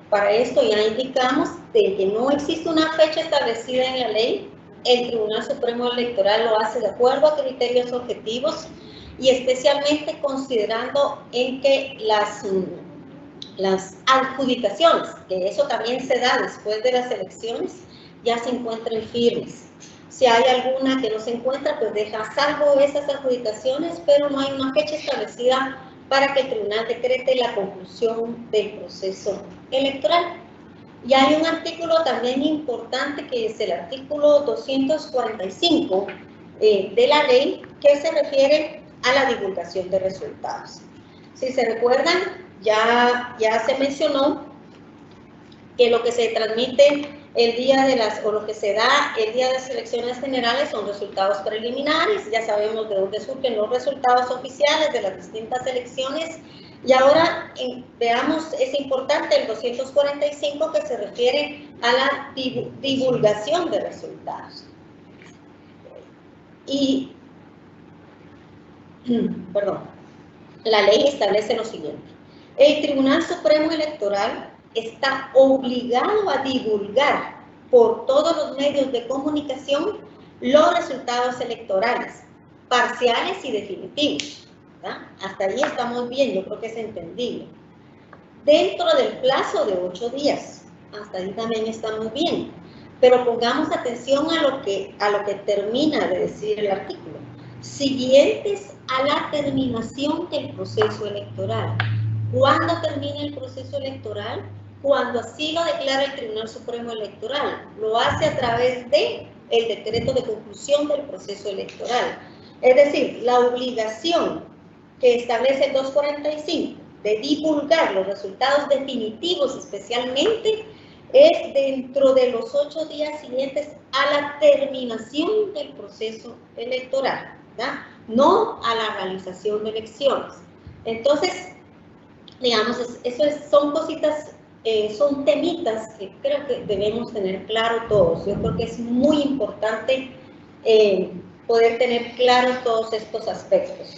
Para esto ya indicamos de que no existe una fecha establecida en la ley. El Tribunal Supremo Electoral lo hace de acuerdo a criterios objetivos y especialmente considerando en que las adjudicaciones, que eso también se da después de las elecciones, ya se encuentren firmes. Si hay alguna que no se encuentra, pues deja salvo esas adjudicaciones, pero no hay una fecha establecida para que el tribunal decrete la conclusión del proceso electoral. Y hay un artículo también importante que es el artículo 245 de la ley, que se refiere a la divulgación de resultados. Si se recuerdan, ya se mencionó que lo que se transmite el día de lo que se da el día de las elecciones generales son resultados preliminares. Ya sabemos de dónde surgen los resultados oficiales de las distintas elecciones. Y ahora veamos, es importante el 245 que se refiere a la divulgación de resultados. Y, la ley establece lo siguiente: el Tribunal Supremo Electoral está obligado a divulgar por todos los medios de comunicación los resultados electorales, parciales y definitivos, ¿verdad? Hasta ahí estamos bien, yo creo que es entendible. Dentro del plazo de 8 días, hasta ahí también estamos bien. Pero pongamos atención a lo que termina de decir el artículo. Siguientes a la terminación del proceso electoral. ¿Cuándo termina el proceso electoral? cuando así lo declara el Tribunal Supremo Electoral. Lo hace a través de el decreto de conclusión del proceso electoral. Es decir, la obligación que establece el 245 de divulgar los resultados definitivos especialmente es dentro de los 8 días siguientes a la terminación del proceso electoral, ¿verdad? No a la realización de elecciones. Entonces, digamos, son cositas, son temitas que creo que debemos tener claro todos. Yo creo que es muy importante poder tener claro todos estos aspectos.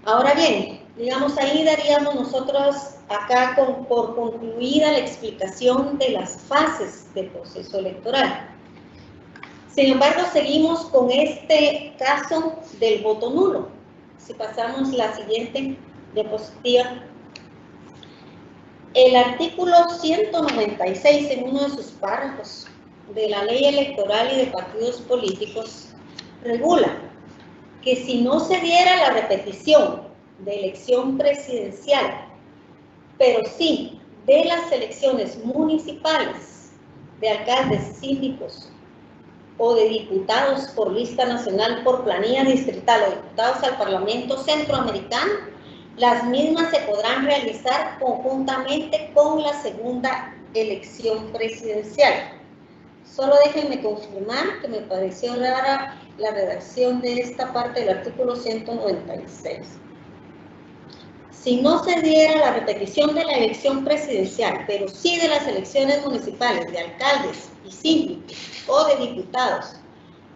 Ahora bien, digamos, ahí daríamos nosotros acá por concluida la explicación de las fases del proceso electoral. Sin embargo, seguimos con este caso del voto nulo. Si pasamos la siguiente diapositiva. El artículo 196, en uno de sus párrafos de la Ley Electoral y de Partidos Políticos, regula que si no se diera la repetición de elección presidencial, pero sí de las elecciones municipales, de alcaldes, síndicos o de diputados por lista nacional, por planilla distrital o diputados al Parlamento Centroamericano, las mismas se podrán realizar conjuntamente con la segunda elección presidencial. Solo déjenme confirmar que me pareció rara la redacción de esta parte del artículo 196. Si no se diera la repetición de la elección presidencial, pero sí de las elecciones municipales, de alcaldes y síndicos o de diputados,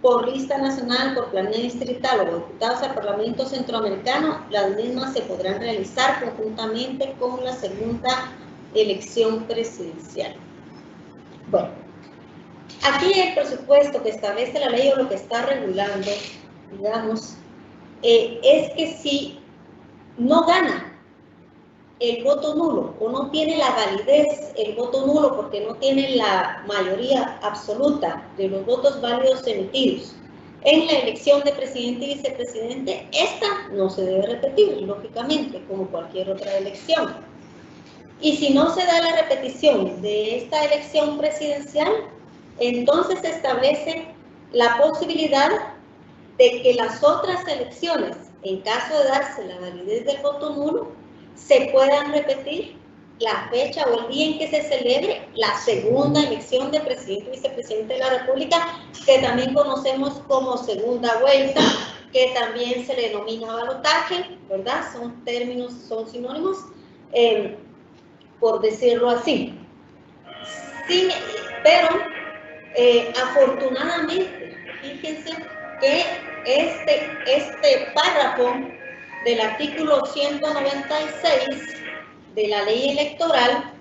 por lista nacional, por planilla distrital o diputados al Parlamento Centroamericano, las mismas se podrán realizar conjuntamente con la segunda elección presidencial. Bueno, aquí el presupuesto que establece la ley o lo que está regulando, digamos, es que si no gana el voto nulo o no tiene la validez el voto nulo porque no tiene la mayoría absoluta de los votos válidos emitidos en la elección de presidente y vicepresidente, esta no se debe repetir, lógicamente, como cualquier otra elección. Y si no se da la repetición de esta elección presidencial, entonces se establece la posibilidad de que las otras elecciones, en caso de darse la validez del voto nulo, se puedan repetir la fecha o el día en que se celebre la segunda elección de presidente y vicepresidente de la República, que también conocemos como segunda vuelta, que también se le denomina balotaje, ¿verdad? Son términos, son sinónimos, por decirlo así. Sí, pero afortunadamente, fíjense que este párrafo del artículo 196 de la ley electoral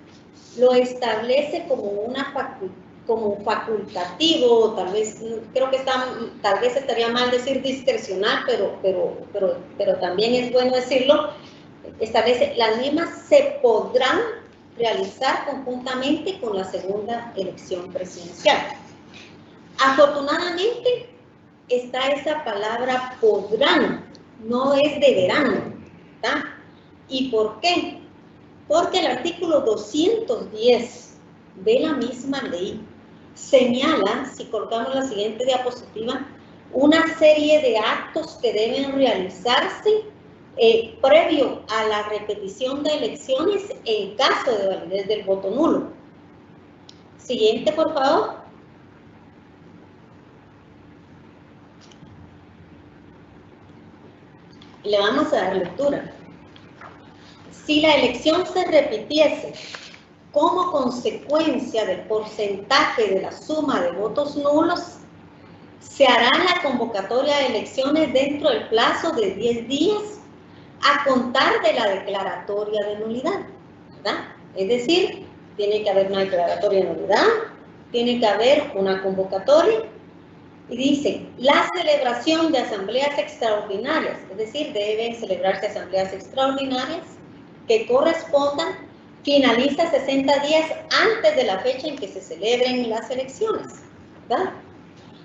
lo establece como facultativo, tal vez, creo que tal vez estaría mal decir discrecional, pero también es bueno decirlo, establece, las mismas se podrán realizar conjuntamente con la segunda elección presidencial. Afortunadamente está esa palabra podrán, no es deberán, ¿tá? ¿Y por qué? Porque el artículo 210 de la misma ley señala, si colocamos la siguiente diapositiva, una serie de actos que deben realizarse previo a la repetición de elecciones en caso de validez del voto nulo. Siguiente, por favor. Le vamos a dar lectura. Si la elección se repitiese como consecuencia del porcentaje de la suma de votos nulos, se hará la convocatoria de elecciones dentro del plazo de 10 días a contar de la declaratoria de nulidad, ¿verdad? Es decir, tiene que haber una declaratoria de nulidad, tiene que haber una convocatoria, y dice, la celebración de asambleas extraordinarias, es decir, deben celebrarse asambleas extraordinarias que correspondan, finaliza 60 días antes de la fecha en que se celebren las elecciones, ¿verdad?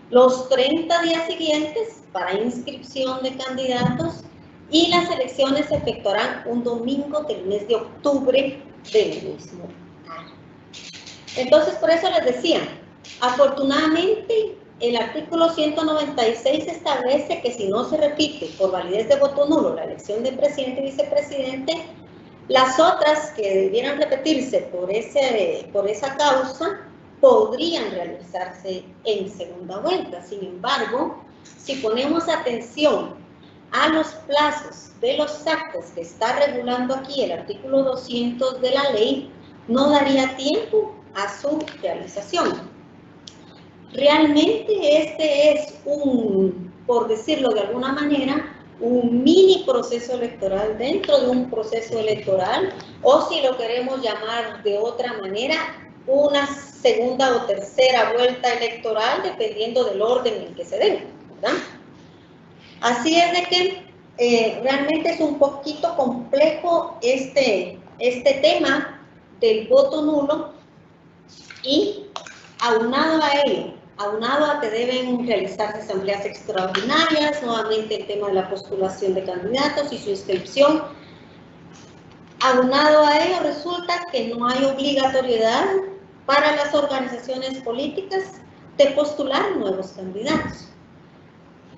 Los 30 días siguientes para inscripción de candidatos y las elecciones se efectuarán un domingo del mes de octubre del mismo año. Entonces, por eso les decía, afortunadamente, el artículo 196 establece que si no se repite por validez de voto nulo la elección de presidente y vicepresidente, las otras que debieran repetirse por esa causa podrían realizarse en segunda vuelta. Sin embargo, si ponemos atención a los plazos de los actos que está regulando aquí el artículo 200 de la ley, no daría tiempo a su realización. Realmente este es por decirlo de alguna manera, un mini proceso electoral dentro de un proceso electoral, o si lo queremos llamar de otra manera, una segunda o tercera vuelta electoral, dependiendo del orden en que se dé, ¿verdad? Así es de que realmente es un poquito complejo este tema del voto nulo, y aunado a ello, aunado a que deben realizarse asambleas extraordinarias, nuevamente el tema de la postulación de candidatos y su inscripción, aunado a ello resulta que no hay obligatoriedad para las organizaciones políticas de postular nuevos candidatos.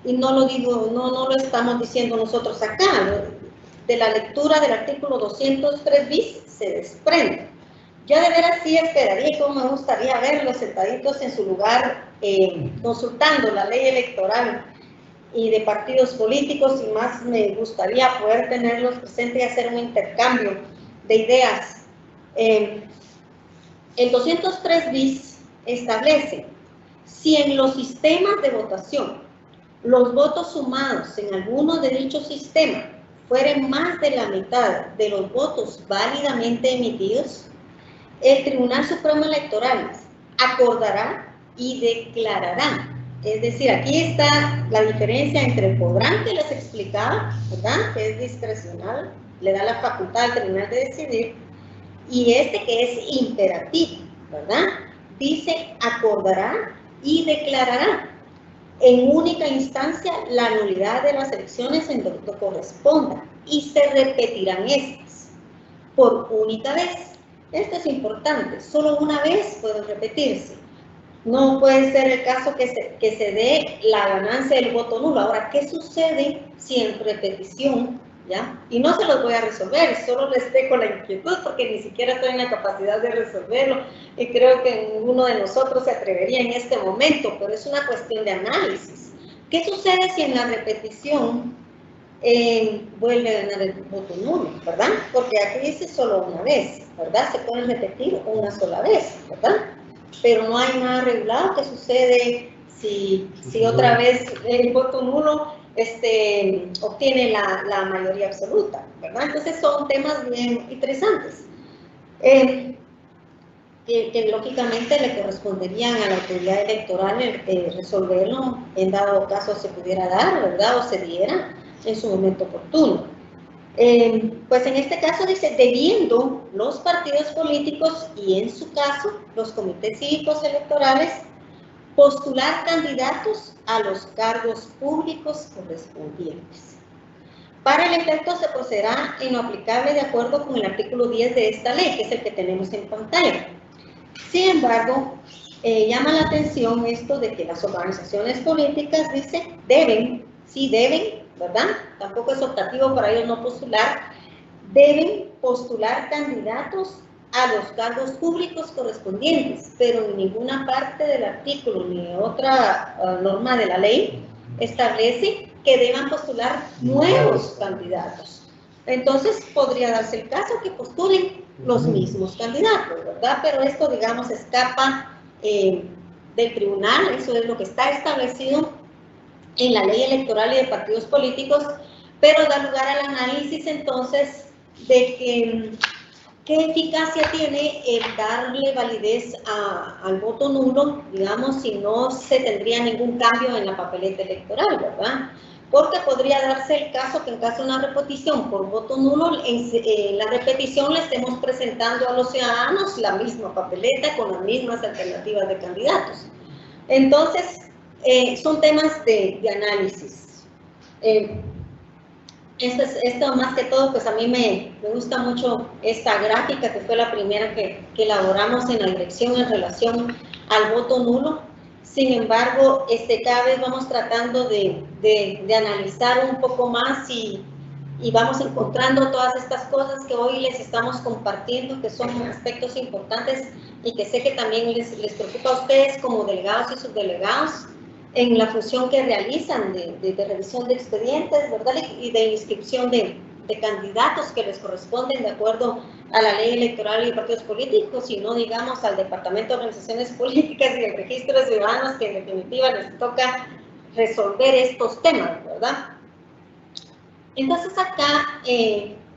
Y no lo digo, no lo estamos diciendo nosotros acá, de la lectura del artículo 203 bis se desprende. Yo de veras sí esperaría, y como me gustaría verlos sentaditos en su lugar, consultando la ley electoral y de partidos políticos, y más me gustaría poder tenerlos presentes y hacer un intercambio de ideas. El 203 bis establece, si en los sistemas de votación los votos sumados en alguno de dichos sistemas fueren más de la mitad de los votos válidamente emitidos, el Tribunal Supremo Electoral acordará y declarará. Es decir, aquí está la diferencia entre el podrán, que les explicaba, ¿verdad?, que es discrecional, le da la facultad al tribunal de decidir, y este que es imperativo, ¿verdad? Dice acordará y declarará en única instancia la nulidad de las elecciones en donde corresponda, y se repetirán estas por única vez. Esto es importante, solo una vez pueden repetirse. No puede ser el caso que se dé la ganancia del voto nulo. Ahora, ¿qué sucede si en repetición, ya? Y no se los voy a resolver, solo les dejo la inquietud porque ni siquiera estoy en la capacidad de resolverlo y creo que ninguno de nosotros se atrevería en este momento, pero es una cuestión de análisis. ¿Qué sucede si en la repetición vuelve a ganar el voto nulo, ¿verdad? Porque aquí dice solo una vez, ¿verdad? Se puede repetir una sola vez, ¿verdad? Pero no hay nada regulado. ¿Qué sucede si otra vez el voto nulo obtiene la mayoría absoluta, ¿verdad? Entonces son temas bien interesantes que lógicamente le corresponderían a la autoridad electoral resolverlo en dado caso se pudiera dar, ¿verdad? O se diera en su momento oportuno. Pues en este caso dice, debiendo los partidos políticos y en su caso los comités cívicos electorales postular candidatos a los cargos públicos correspondientes. Para el efecto se procederá en lo aplicable de acuerdo con el artículo 10 de esta ley, que es el que tenemos en pantalla. Sin embargo, llama la atención esto de que las organizaciones políticas, dice, deben, sí deben, ¿verdad? Tampoco es optativo para ellos no postular, deben postular candidatos a los cargos públicos correspondientes, pero en ninguna parte del artículo ni otra norma de la ley establece que deban postular nuevos candidatos. Entonces, podría darse el caso que postulen los mismos candidatos, ¿verdad? Pero esto, digamos, escapa del tribunal, eso es lo que está establecido en la ley electoral y de partidos políticos, pero da lugar al análisis entonces de que qué eficacia tiene el darle validez al voto nulo, digamos, si no se tendría ningún cambio en la papeleta electoral, ¿verdad? Porque podría darse el caso que en caso de una repetición por voto nulo, en la repetición le estemos presentando a los ciudadanos la misma papeleta con las mismas alternativas de candidatos. Entonces, son temas de análisis. Esto más que todo, pues a mí me gusta mucho esta gráfica que fue la primera que elaboramos en la dirección en relación al voto nulo. Sin embargo, cada vez vamos tratando de analizar un poco más y vamos encontrando todas estas cosas que hoy les estamos compartiendo, que son aspectos importantes y que sé que también les preocupa a ustedes como delegados y subdelegados en la función que realizan de revisión de expedientes, ¿verdad? Y de inscripción de candidatos que les corresponden de acuerdo a la ley electoral y partidos políticos, y no digamos al Departamento de Organizaciones Políticas y el Registro de Ciudadanos, que en definitiva les toca resolver estos temas, ¿verdad? Entonces acá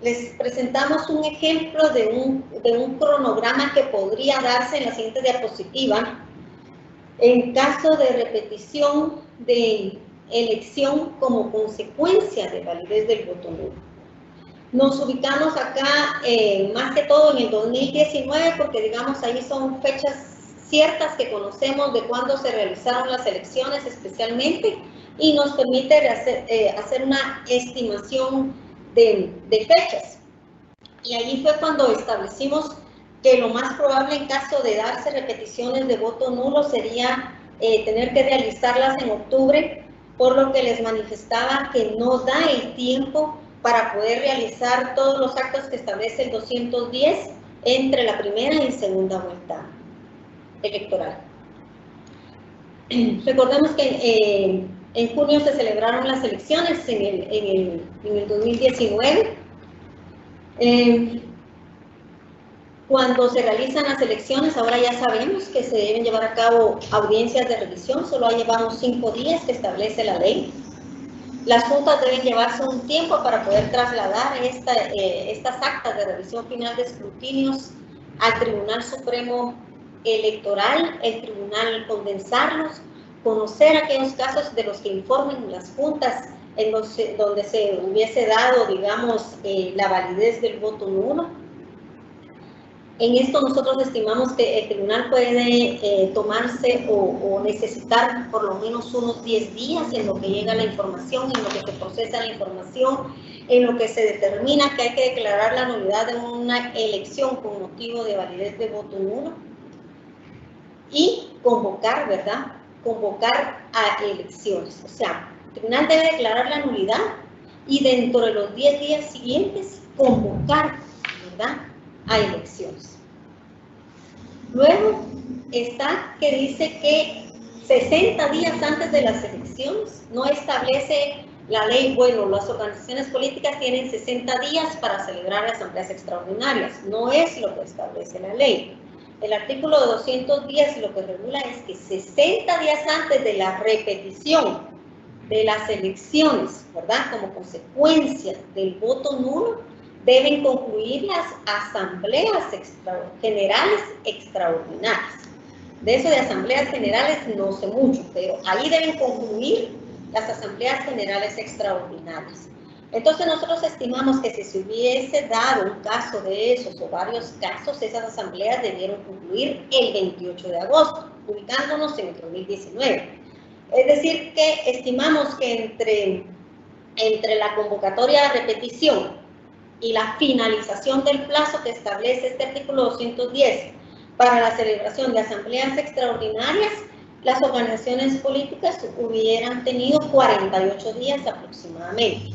les presentamos un ejemplo de un cronograma que podría darse en la siguiente diapositiva en caso de repetición de elección como consecuencia de validez del voto nulo. Nos ubicamos acá más que todo en el 2019 porque digamos ahí son fechas ciertas que conocemos de cuándo se realizaron las elecciones especialmente y nos permite hacer una estimación de fechas. Y allí fue cuando establecimos que lo más probable en caso de darse repeticiones de voto nulo sería tener que realizarlas en octubre, por lo que les manifestaba que no da el tiempo para poder realizar todos los actos que establece el 210 entre la primera y segunda vuelta electoral. Recordemos que en junio se celebraron las elecciones en el 2019. Cuando se realizan las elecciones, ahora ya sabemos que se deben llevar a cabo audiencias de revisión, solo llevamos 5 días que establece la ley. Las juntas deben llevarse un tiempo para poder trasladar estas actas de revisión final de escrutinios al Tribunal Supremo Electoral, el tribunal condensarlos, conocer aquellos casos de los que informen las juntas en donde se hubiese dado, digamos, la validez del voto nulo. En esto nosotros estimamos que el tribunal puede tomarse o necesitar por lo menos unos 10 días en lo que llega la información, en lo que se procesa la información, en lo que se determina que hay que declarar la nulidad de una elección con motivo de validez de voto nulo y convocar, ¿verdad? Convocar a elecciones. O sea, el tribunal debe declarar la nulidad y dentro de los 10 días siguientes convocar, ¿verdad?, a elecciones. Luego está que dice que 60 días antes de las elecciones no establece la ley, bueno, las organizaciones políticas tienen 60 días para celebrar asambleas extraordinarias, no es lo que establece la ley. El artículo 210 lo que regula es que 60 días antes de la repetición de las elecciones, ¿verdad?, como consecuencia del voto nulo, deben concluir las asambleas generales extraordinarias. De eso de asambleas generales no sé mucho, pero ahí deben concluir las asambleas generales extraordinarias. Entonces nosotros estimamos que si se hubiese dado un caso de esos o varios casos, esas asambleas debieron concluir el 28 de agosto, ubicándonos en el 2019. Es decir, que estimamos que entre la convocatoria de repetición y la finalización del plazo que establece este artículo 210 para la celebración de asambleas extraordinarias, las organizaciones políticas hubieran tenido 48 días aproximadamente.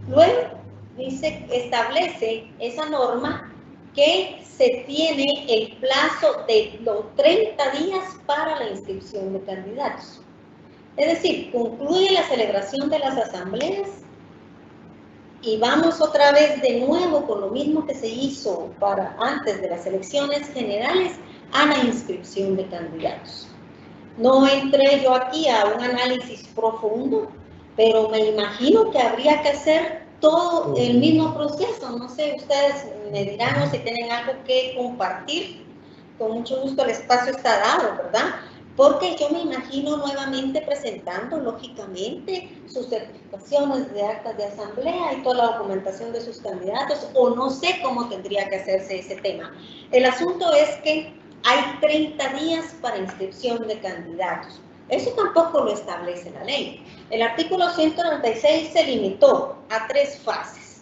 Luego, establece esa norma que se tiene el plazo de los 30 días para la inscripción de candidatos. Es decir, concluye la celebración de las asambleas y vamos otra vez de nuevo con lo mismo que se hizo para antes de las elecciones generales a la inscripción de candidatos. No entré yo aquí a un análisis profundo, pero me imagino que habría que hacer todo el mismo proceso. No sé, ustedes me dirán o si tienen algo que compartir. Con mucho gusto el espacio está dado, ¿verdad? Porque yo me imagino nuevamente presentando, lógicamente, sus certificaciones de actas de asamblea y toda la documentación de sus candidatos, o no sé cómo tendría que hacerse ese tema. El asunto es que hay 30 días para inscripción de candidatos. Eso tampoco lo establece la ley. El artículo 196 se limitó a 3 fases.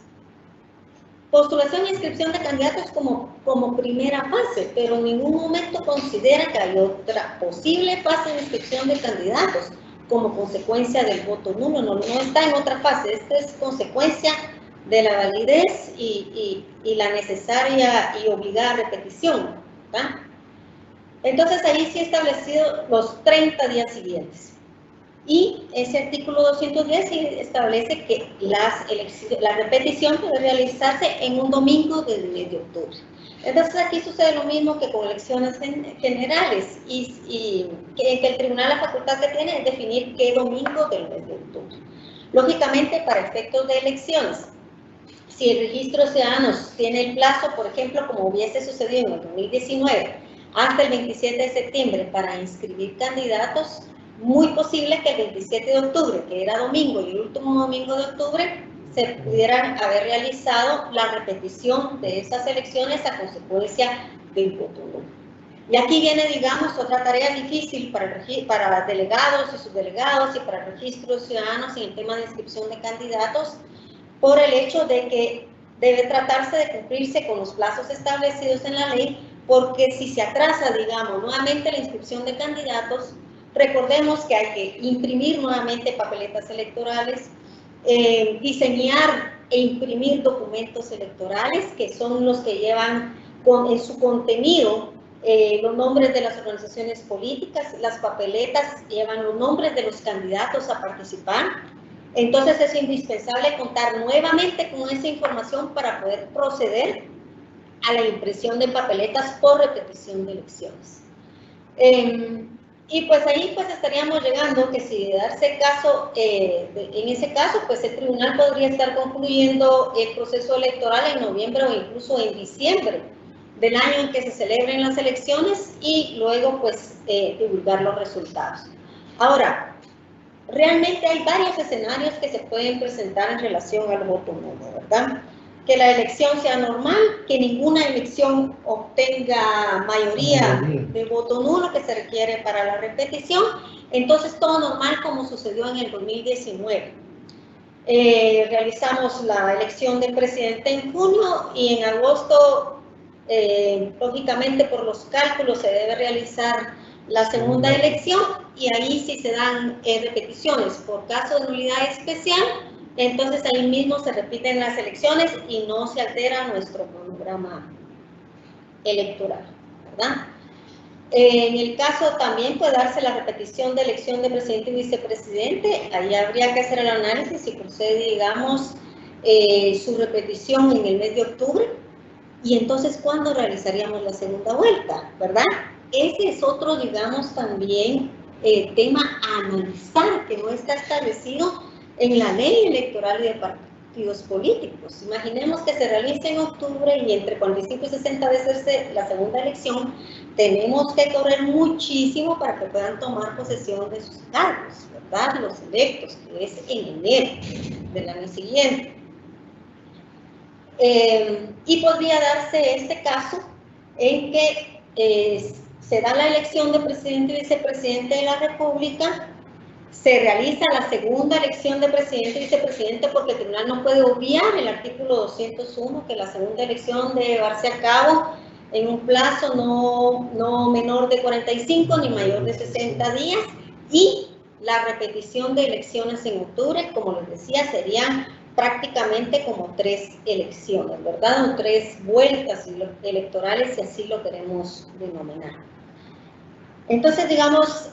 Postulación e inscripción de candidatos como primera fase, pero en ningún momento considera que hay otra posible fase de inscripción de candidatos como consecuencia del voto nulo. No está en otra fase. Esta es consecuencia de la validez y la necesaria y obligada repetición, ¿verdad? Entonces ahí sí establecido los 30 días siguientes. Y ese artículo 210 sí establece que la repetición puede realizarse en un domingo del mes de octubre. Entonces aquí sucede lo mismo que con elecciones generales y que el tribunal la facultad que tiene es definir qué domingo del mes de octubre. Lógicamente, para efectos de elecciones, si el registro de ciudadanos tiene el plazo, por ejemplo, como hubiese sucedido en el 2019, hasta el 27 de septiembre para inscribir candidatos, muy posible que el 27 de octubre, que era domingo y el último domingo de octubre, se pudieran haber realizado la repetición de esas elecciones a consecuencia del voto nulo. Y aquí viene, digamos, otra tarea difícil para delegados y subdelegados y para el registro de ciudadanos en el tema de inscripción de candidatos, por el hecho de que debe tratarse de cumplirse con los plazos establecidos en la ley, porque si se atrasa, digamos, nuevamente la inscripción de candidatos, recordemos que hay que imprimir nuevamente papeletas electorales, diseñar e imprimir documentos electorales, que son los que llevan en su contenido los nombres de las organizaciones políticas. Las papeletas llevan los nombres de los candidatos a participar. Entonces es indispensable contar nuevamente con esa información para poder proceder a la impresión de papeletas por repetición de elecciones. Y pues ahí pues estaríamos llegando que si de darse caso, en ese caso pues el tribunal podría estar concluyendo el proceso electoral en noviembre o incluso en diciembre del año en que se celebren las elecciones y luego pues divulgar los resultados. Ahora, realmente hay varios escenarios que se pueden presentar en relación al voto nulo, ¿verdad? Que la elección sea normal, que ninguna elección obtenga mayoría de voto nulo que se requiere para la repetición, entonces todo normal como sucedió en el 2019. Realizamos la elección del presidente en junio y en agosto, lógicamente por los cálculos se debe realizar la segunda elección y ahí sí se dan repeticiones por caso de nulidad especial. Entonces ahí mismo se repiten las elecciones y no se altera nuestro programa electoral, ¿verdad? En el caso también puede darse la repetición de elección de presidente y vicepresidente. Ahí habría que hacer el análisis si procede, digamos, su repetición en el mes de octubre. Y entonces, ¿cuándo realizaríamos la segunda vuelta? ¿Verdad? Ese es otro, digamos, también tema a analizar, que no está establecido en la ley electoral de partidos políticos. Imaginemos que se realice en octubre y entre 45 y 60 veces la segunda elección, tenemos que correr muchísimo para que puedan tomar posesión de sus cargos, ¿verdad? Los electos, que es en enero del año siguiente. Y podría darse este caso en que se da la elección de presidente y vicepresidente de la República, se realiza la segunda elección de presidente y vicepresidente porque el tribunal no puede obviar el artículo 201, que la segunda elección debe llevarse a cabo en un plazo no menor de 45 ni mayor de 60 días, y la repetición de elecciones en octubre, como les decía, serían prácticamente como 3 elecciones, ¿verdad? O 3 vueltas electorales, si así lo queremos denominar. Entonces, digamos,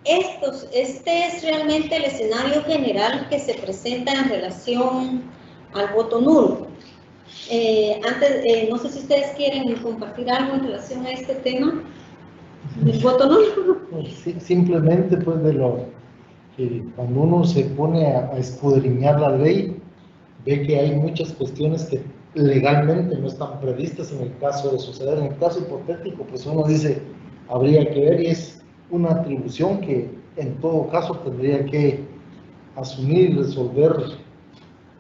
este es realmente el escenario general que se presenta en relación al voto nulo. No sé si ustedes quieren compartir algo en relación a este tema del voto nulo. Sí, simplemente pues de lo que cuando uno se pone a escudriñar la ley, ve que hay muchas cuestiones que legalmente no están previstas en el caso de suceder. En el caso hipotético, pues uno dice, habría que ver, y es una atribución que en todo caso tendría que asumir y resolver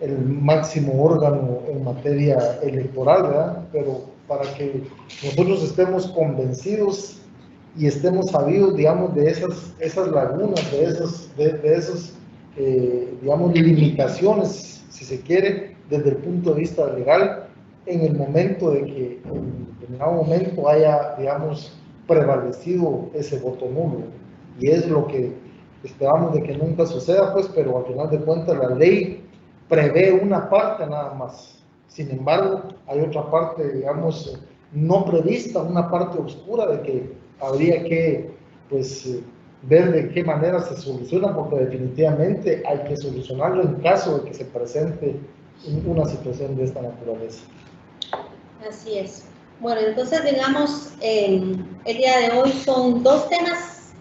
el máximo órgano en materia electoral, ¿verdad? Pero para que nosotros estemos convencidos y estemos sabidos, digamos, de esas lagunas, de esos digamos, limitaciones, si se quiere, desde el punto de vista legal, en el momento de que en determinado momento haya, digamos, prevalecido ese voto nulo. Y es lo que esperamos de que nunca suceda, pues, pero al final de cuentas la ley prevé una parte nada más. Sin embargo, hay otra parte, digamos, no prevista, una parte oscura de que habría que, pues, ver de qué manera se soluciona, porque definitivamente hay que solucionarlo en caso de que se presente una situación de esta naturaleza. Así es. Bueno, entonces digamos, el día de hoy son dos temas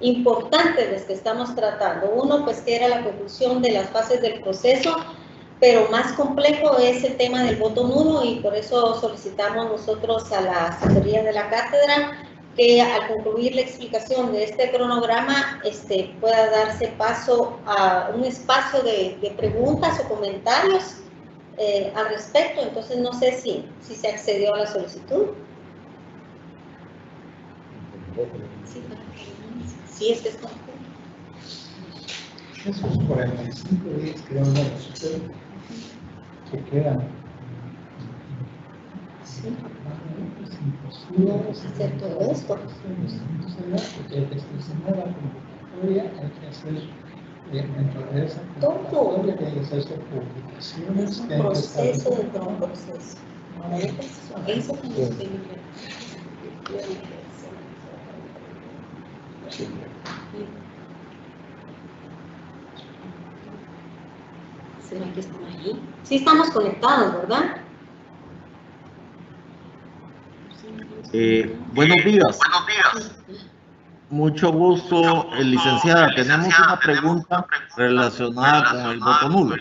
importantes los que estamos tratando. Uno, pues que era la conclusión de las fases del proceso, pero más complejo es el tema del voto nulo y por eso solicitamos nosotros a la asesoría de la cátedra que al concluir la explicación de este cronograma pueda darse paso a un espacio de preguntas o comentarios al respecto. Entonces no sé si se accedió a la solicitud. Sí, es que está. Esos 45 días que van a suceder, que quedan. Sí. Es imposible hacer todo esto. Porque hay que expresionar la convocatoria, hay que hacer dentro de esa convocatoria, hay que hacer publicaciones. Es un proceso dentro de un proceso. Eso que yo estoy ¿Será que están ahí? Sí estamos conectados, ¿verdad? Buenos días. Mucho gusto, licenciada. Tenemos una pregunta relacionada con el voto nulo.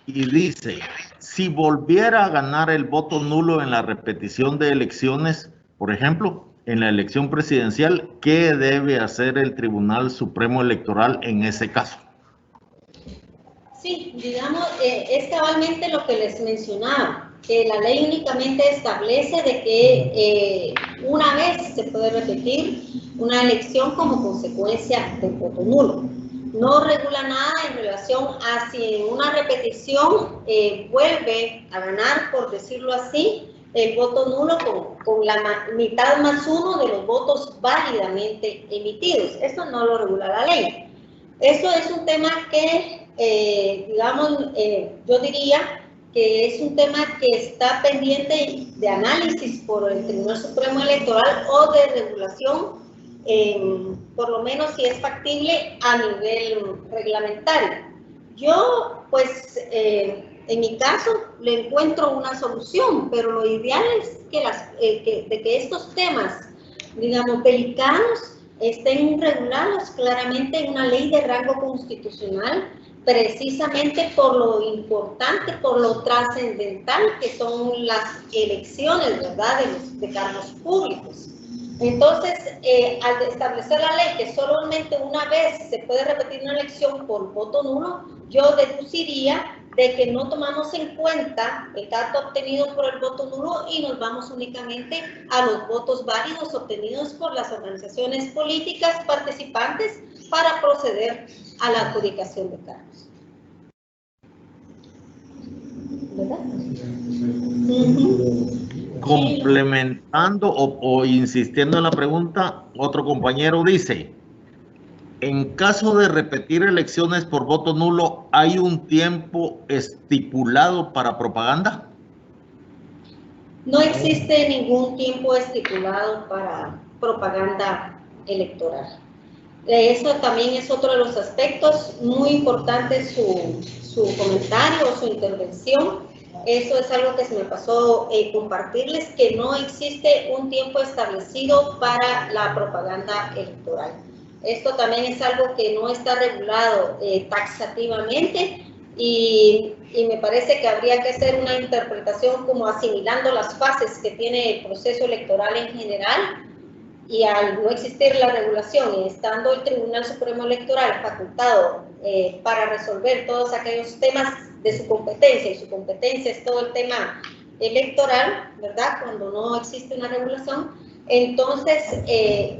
Y dice, si volviera a ganar el voto nulo en la repetición de elecciones, por ejemplo, en la elección presidencial, ¿qué debe hacer el Tribunal Supremo Electoral en ese caso? Sí, digamos, es cabalmente lo que les mencionaba, que la ley únicamente establece de que una vez se puede repetir una elección como consecuencia del voto nulo. No regula nada en relación a si en una repetición vuelve a ganar, por decirlo así, el voto nulo con la mitad más uno de los votos válidamente emitidos. Esto no lo regula la ley. Esto es un tema que, digamos, yo diría que es un tema que está pendiente de análisis por el Tribunal Supremo Electoral o de regulación, por lo menos si es factible a nivel reglamentario. Yo, pues, en mi caso, le encuentro una solución, pero lo ideal es que estos temas, digamos, delicados, estén regulados claramente en una ley de rango constitucional, precisamente por lo importante, por lo trascendental que son las elecciones, ¿verdad?, de cargos públicos. Entonces, al establecer la ley que solamente una vez se puede repetir una elección por voto nulo, yo deduciría de que no tomamos en cuenta el dato obtenido por el voto nulo y nos vamos únicamente a los votos válidos obtenidos por las organizaciones políticas participantes para proceder a la adjudicación de cargos. ¿Verdad? Complementando o insistiendo en la pregunta, otro compañero dice, en caso de repetir elecciones por voto nulo, ¿hay un tiempo estipulado para propaganda? No existe ningún tiempo estipulado para propaganda electoral. Eso también es otro de los aspectos muy importantes, su comentario o su intervención. Eso es algo que se me pasó compartirles, que no existe un tiempo establecido para la propaganda electoral. Esto también es algo que no está regulado taxativamente y me parece que habría que hacer una interpretación como asimilando las fases que tiene el proceso electoral en general. Y al no existir la regulación y estando el Tribunal Supremo Electoral facultado para resolver todos aquellos temas de su competencia, y su competencia es todo el tema electoral, ¿verdad?, cuando no existe una regulación, Entonces,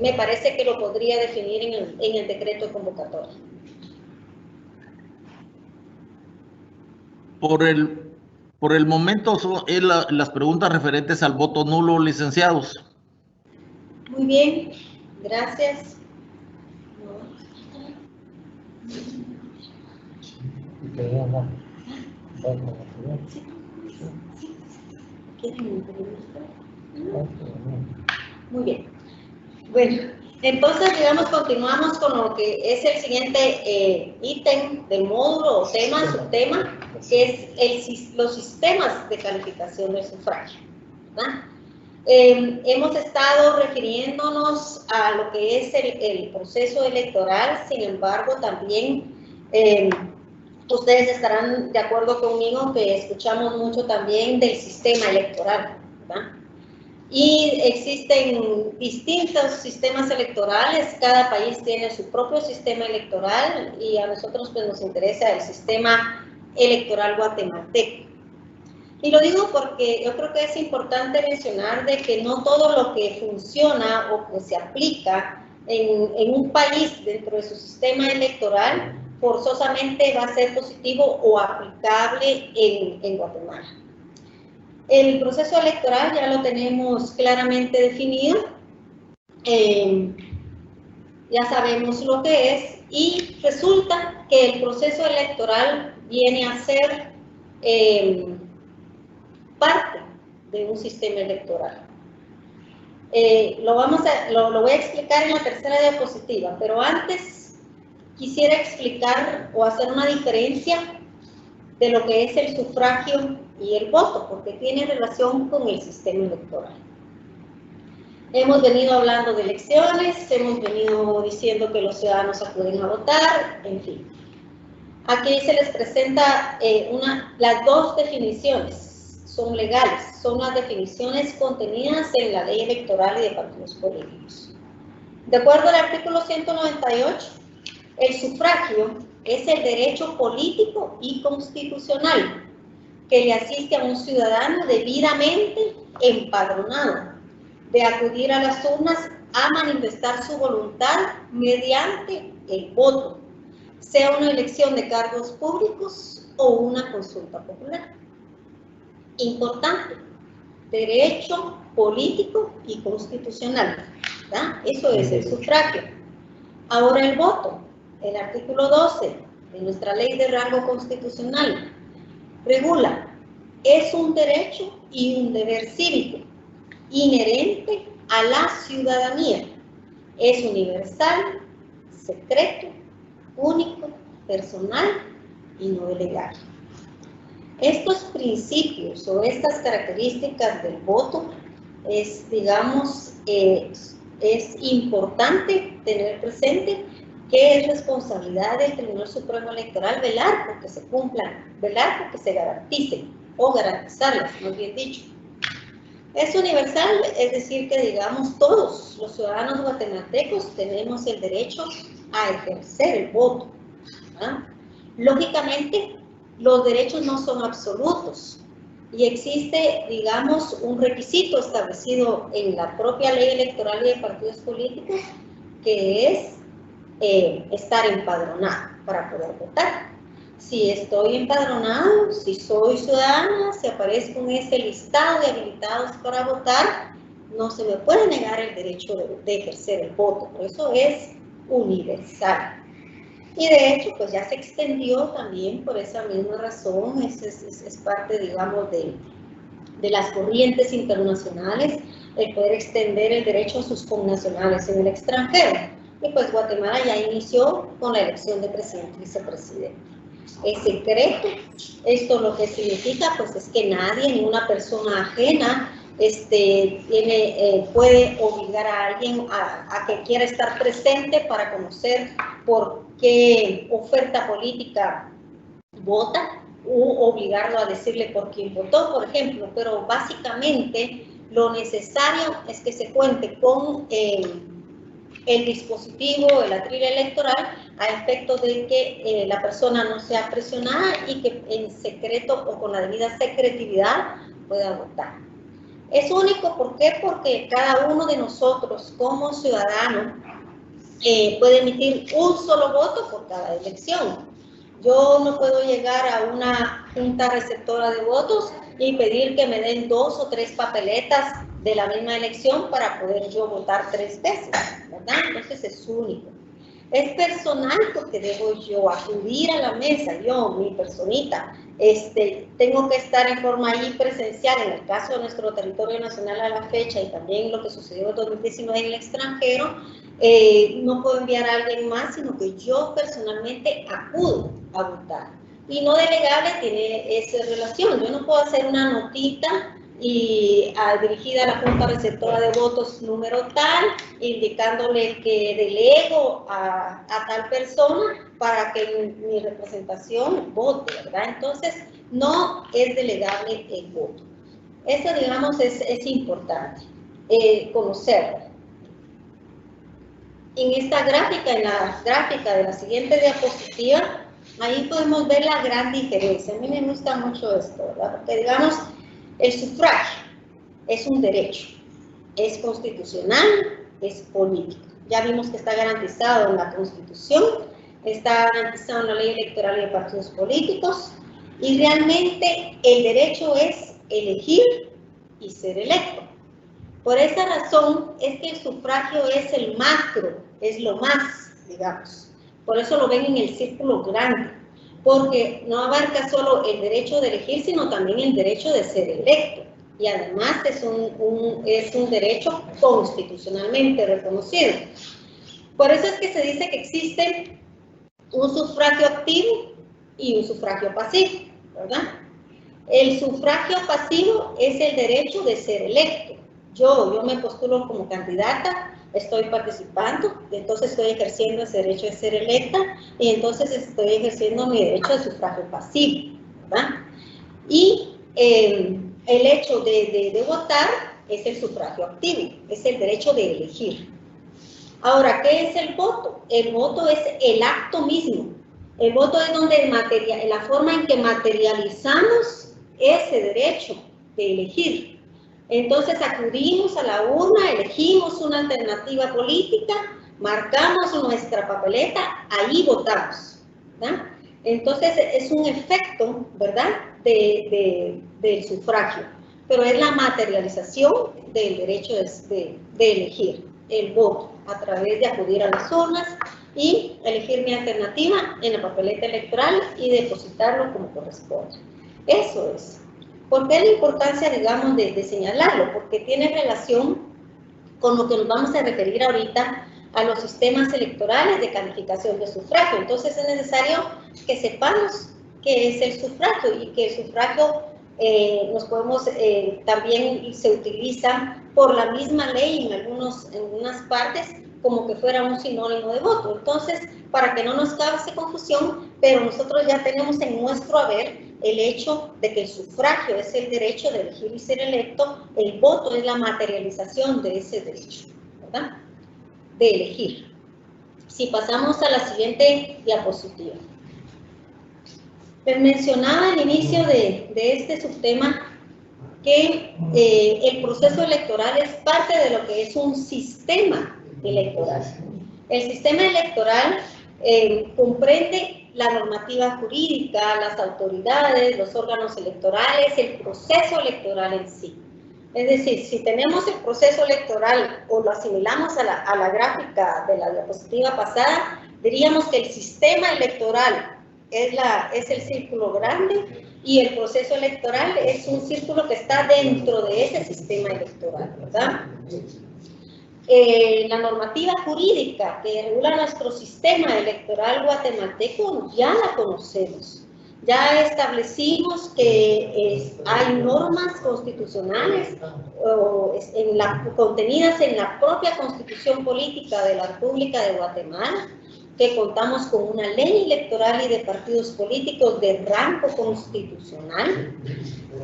me parece que lo podría definir en el decreto de convocatoria. Por el momento son las preguntas referentes al voto nulo, licenciados. Muy bien, gracias. Muy bien. Bueno, entonces, digamos, continuamos con lo que es el siguiente ítem del módulo o tema, subtema, que es los sistemas de calificación del sufragio, ¿verdad? Hemos estado refiriéndonos a lo que es el proceso electoral, sin embargo, también ustedes estarán de acuerdo conmigo que escuchamos mucho también del sistema electoral, ¿verdad? Y existen distintos sistemas electorales, cada país tiene su propio sistema electoral y a nosotros pues nos interesa el sistema electoral guatemalteco. Y lo digo porque yo creo que es importante mencionar de que no todo lo que funciona o que se aplica en un país dentro de su sistema electoral forzosamente va a ser positivo o aplicable en Guatemala. El proceso electoral ya lo tenemos claramente definido, ya sabemos lo que es y resulta que el proceso electoral viene a ser parte de un sistema electoral. Lo voy a explicar en la tercera diapositiva, pero antes quisiera explicar o hacer una diferencia de lo que es el sufragio y el voto, porque tiene relación con el sistema electoral. Hemos venido hablando de elecciones, hemos venido diciendo que los ciudadanos acuden a votar, en fin. Aquí se les presenta las dos definiciones, son legales, son las definiciones contenidas en la ley electoral y de partidos políticos. De acuerdo al artículo 198, el sufragio es el derecho político y constitucional que le asiste a un ciudadano debidamente empadronado de acudir a las urnas a manifestar su voluntad mediante el voto, sea una elección de cargos públicos o una consulta popular. Importante, derecho político y constitucional, ¿verdad? Eso es el sufragio. Ahora el voto, el artículo 12 de nuestra ley de rango constitucional, regula, es un derecho y un deber cívico inherente a la ciudadanía. Es universal, secreto, único, personal y no delegable. Estos principios o estas características del voto es, digamos, es importante tener presente que es responsabilidad del Tribunal Supremo Electoral velar porque se cumplan, velar porque se garanticen o garantizarlas, más bien dicho. Es universal, es decir que, digamos, todos los ciudadanos guatemaltecos tenemos el derecho a ejercer el voto, ¿verdad? Lógicamente, los derechos no son absolutos y existe, digamos, un requisito establecido en la propia ley electoral y de partidos políticos que es estar empadronado para poder votar. Si estoy empadronado, si soy ciudadana, si aparezco en ese listado de habilitados para votar, no se me puede negar el derecho de ejercer el voto, por eso es universal. Y de hecho, pues ya se extendió también por esa misma razón, es parte, digamos, de las corrientes internacionales, el poder extender el derecho a sus connacionales en el extranjero. Y pues Guatemala ya inició con la elección de presidente y vicepresidente. Es secreto. Esto lo que significa pues es que nadie, ninguna persona ajena puede obligar a alguien a que quiera estar presente para conocer por qué oferta política vota u obligarlo a decirle por quién votó, por ejemplo. Pero básicamente lo necesario es que se cuente con el dispositivo, el atril electoral, a efectos de que la persona no sea presionada y que en secreto o con la debida secretividad pueda votar. Es único, ¿por qué? Porque cada uno de nosotros como ciudadano puede emitir un solo voto por cada elección. Yo no puedo llegar a una junta receptora de votos y pedir que me den 2 o 3 papeletas de la misma elección para poder yo votar 3 veces, ¿verdad? Entonces es único. Es personal porque debo yo acudir a la mesa, yo, mi personita, tengo que estar en forma ahí presencial, en el caso de nuestro territorio nacional a la fecha y también lo que sucedió en 2019 en el extranjero, no puedo enviar a alguien más, sino que yo personalmente acudo a votar. Y no delegable tiene esa relación. Yo no puedo hacer una notita dirigida a la Junta Receptora de Votos número tal, indicándole que delego a tal persona para que mi representación vote, ¿verdad? Entonces, no es delegable el voto. Eso, digamos, es importante conocerlo. En esta gráfica, en la gráfica de la siguiente diapositiva, ahí podemos ver la gran diferencia. A mí me gusta mucho esto, ¿verdad? Porque, digamos, el sufragio es un derecho, es constitucional, es político. Ya vimos que está garantizado en la Constitución, está garantizado en la Ley Electoral y de Partidos Políticos, y realmente el derecho es elegir y ser electo. Por esa razón es que el sufragio es el macro, es lo más, digamos. Por eso lo ven en el círculo grande, porque no abarca solo el derecho de elegir, sino también el derecho de ser electo. Y además es un derecho constitucionalmente reconocido. Por eso es que se dice que existe un sufragio activo y un sufragio pasivo, ¿verdad? El sufragio pasivo es el derecho de ser electo. Yo me postulo como candidata, estoy participando, entonces estoy ejerciendo ese derecho de ser electa y entonces estoy ejerciendo mi derecho de sufragio pasivo, ¿verdad? Y el hecho de votar es el sufragio activo, es el derecho de elegir. Ahora, ¿qué es el voto? El voto es el acto mismo. El voto es donde la forma en que materializamos ese derecho de elegir. Entonces acudimos a la urna, elegimos una alternativa política, marcamos nuestra papeleta, ahí votamos, ¿verdad? Entonces es un efecto, ¿verdad?, del sufragio, pero es la materialización del derecho de elegir, el voto, a través de acudir a las urnas y elegir mi alternativa en la papeleta electoral y depositarlo como corresponde. Eso es. ¿Por qué la importancia, digamos, de señalarlo? Porque tiene relación con lo que nos vamos a referir ahorita a los sistemas electorales de calificación de sufragio. Entonces es necesario que sepamos qué es el sufragio y que el sufragio también se utiliza por la misma ley en algunas partes como que fuera un sinónimo de voto. Entonces, para que no nos cause confusión, pero nosotros ya tenemos en nuestro haber el hecho de que el sufragio es el derecho de elegir y ser electo, el voto es la materialización de ese derecho, ¿verdad?, de elegir. Si pasamos a la siguiente diapositiva. Les mencionaba al inicio de este subtema que el proceso electoral es parte de lo que es un sistema electoral. El sistema electoral comprende la normativa jurídica, las autoridades, los órganos electorales, el proceso electoral en sí. Es decir, si tenemos el proceso electoral o lo asimilamos a la gráfica de la diapositiva pasada, diríamos que el sistema electoral es el círculo grande y el proceso electoral es un círculo que está dentro de ese sistema electoral, ¿verdad? La normativa jurídica que regula nuestro sistema electoral guatemalteco ya la conocemos. Ya establecimos que hay normas constitucionales contenidas en la propia Constitución Política de la República de Guatemala, que contamos con una ley electoral y de partidos políticos de rango constitucional,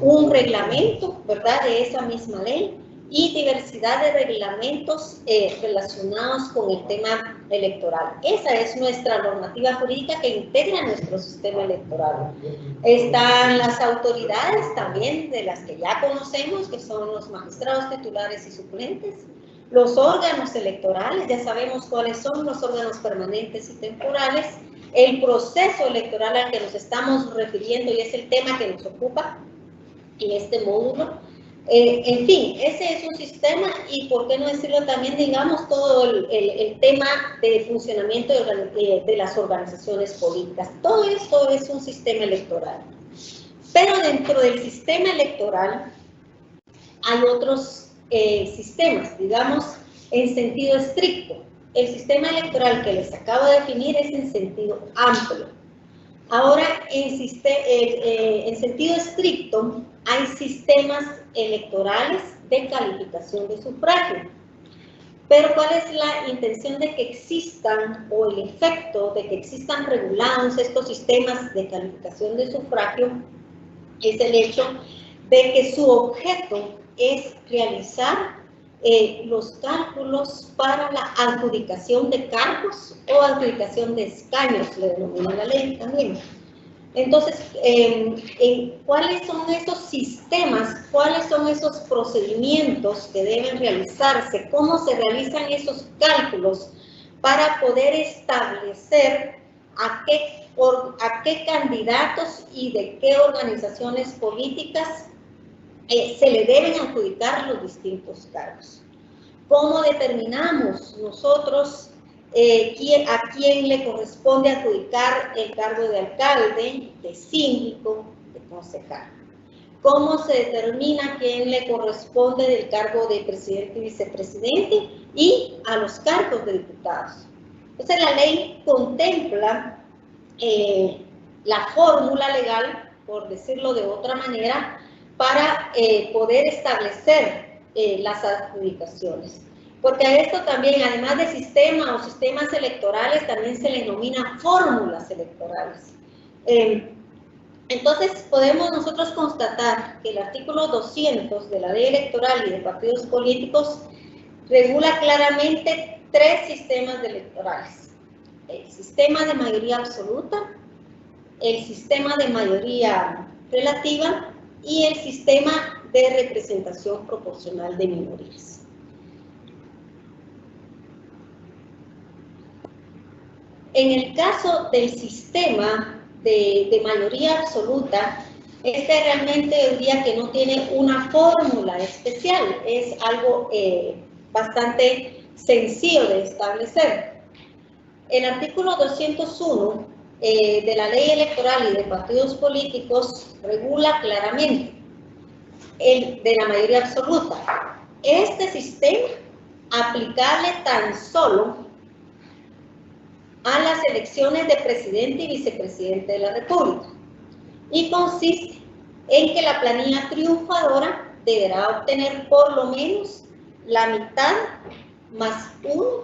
un reglamento, ¿verdad?, de esa misma ley, y diversidad de reglamentos relacionados con el tema electoral. Esa es nuestra normativa jurídica que integra nuestro sistema electoral. Están las autoridades también, de las que ya conocemos, que son los magistrados titulares y suplentes, los órganos electorales, ya sabemos cuáles son los órganos permanentes y temporales, el proceso electoral al que nos estamos refiriendo y es el tema que nos ocupa en este módulo. En fin, ese es un sistema y, por qué no decirlo también, digamos, todo el tema de funcionamiento de las organizaciones políticas. Todo esto es un sistema electoral. Pero dentro del sistema electoral hay otros sistemas, digamos, en sentido estricto. El sistema electoral que les acabo de definir es en sentido amplio. Ahora, en sentido estricto, hay sistemas electorales de calificación de sufragio. Pero ¿cuál es la intención de que existan, o el efecto de que existan regulados estos sistemas de calificación de sufragio? Es el hecho de que su objeto es realizar los cálculos para la adjudicación de cargos o adjudicación de escaños, le denomina la ley también. Entonces, ¿cuáles son esos sistemas? ¿Cuáles son esos procedimientos que deben realizarse? ¿Cómo se realizan esos cálculos para poder establecer a qué candidatos y de qué organizaciones políticas se le deben adjudicar los distintos cargos? ¿Cómo determinamos nosotros a quién le corresponde adjudicar el cargo de alcalde, de síndico, de concejal? ¿Cómo se determina a quién le corresponde del cargo de presidente y vicepresidente y a los cargos de diputados? Entonces, la ley contempla la fórmula legal, por decirlo de otra manera, para poder establecer las adjudicaciones. Porque a esto también, además de sistema o sistemas electorales, también se le denomina fórmulas electorales. Entonces, podemos nosotros constatar que el artículo 200 de la Ley Electoral y de Partidos Políticos regula claramente tres sistemas electorales: el sistema de mayoría absoluta, el sistema de mayoría relativa y el sistema de representación proporcional de minorías. En el caso del sistema de mayoría absoluta, este realmente diría que no tiene una fórmula especial, es algo bastante sencillo de establecer. El artículo 201 de la Ley Electoral y de Partidos Políticos regula claramente el de la mayoría absoluta. Este sistema aplicable tan solo a las elecciones de presidente y vicepresidente de la República, y consiste en que la planilla triunfadora deberá obtener por lo menos la mitad más uno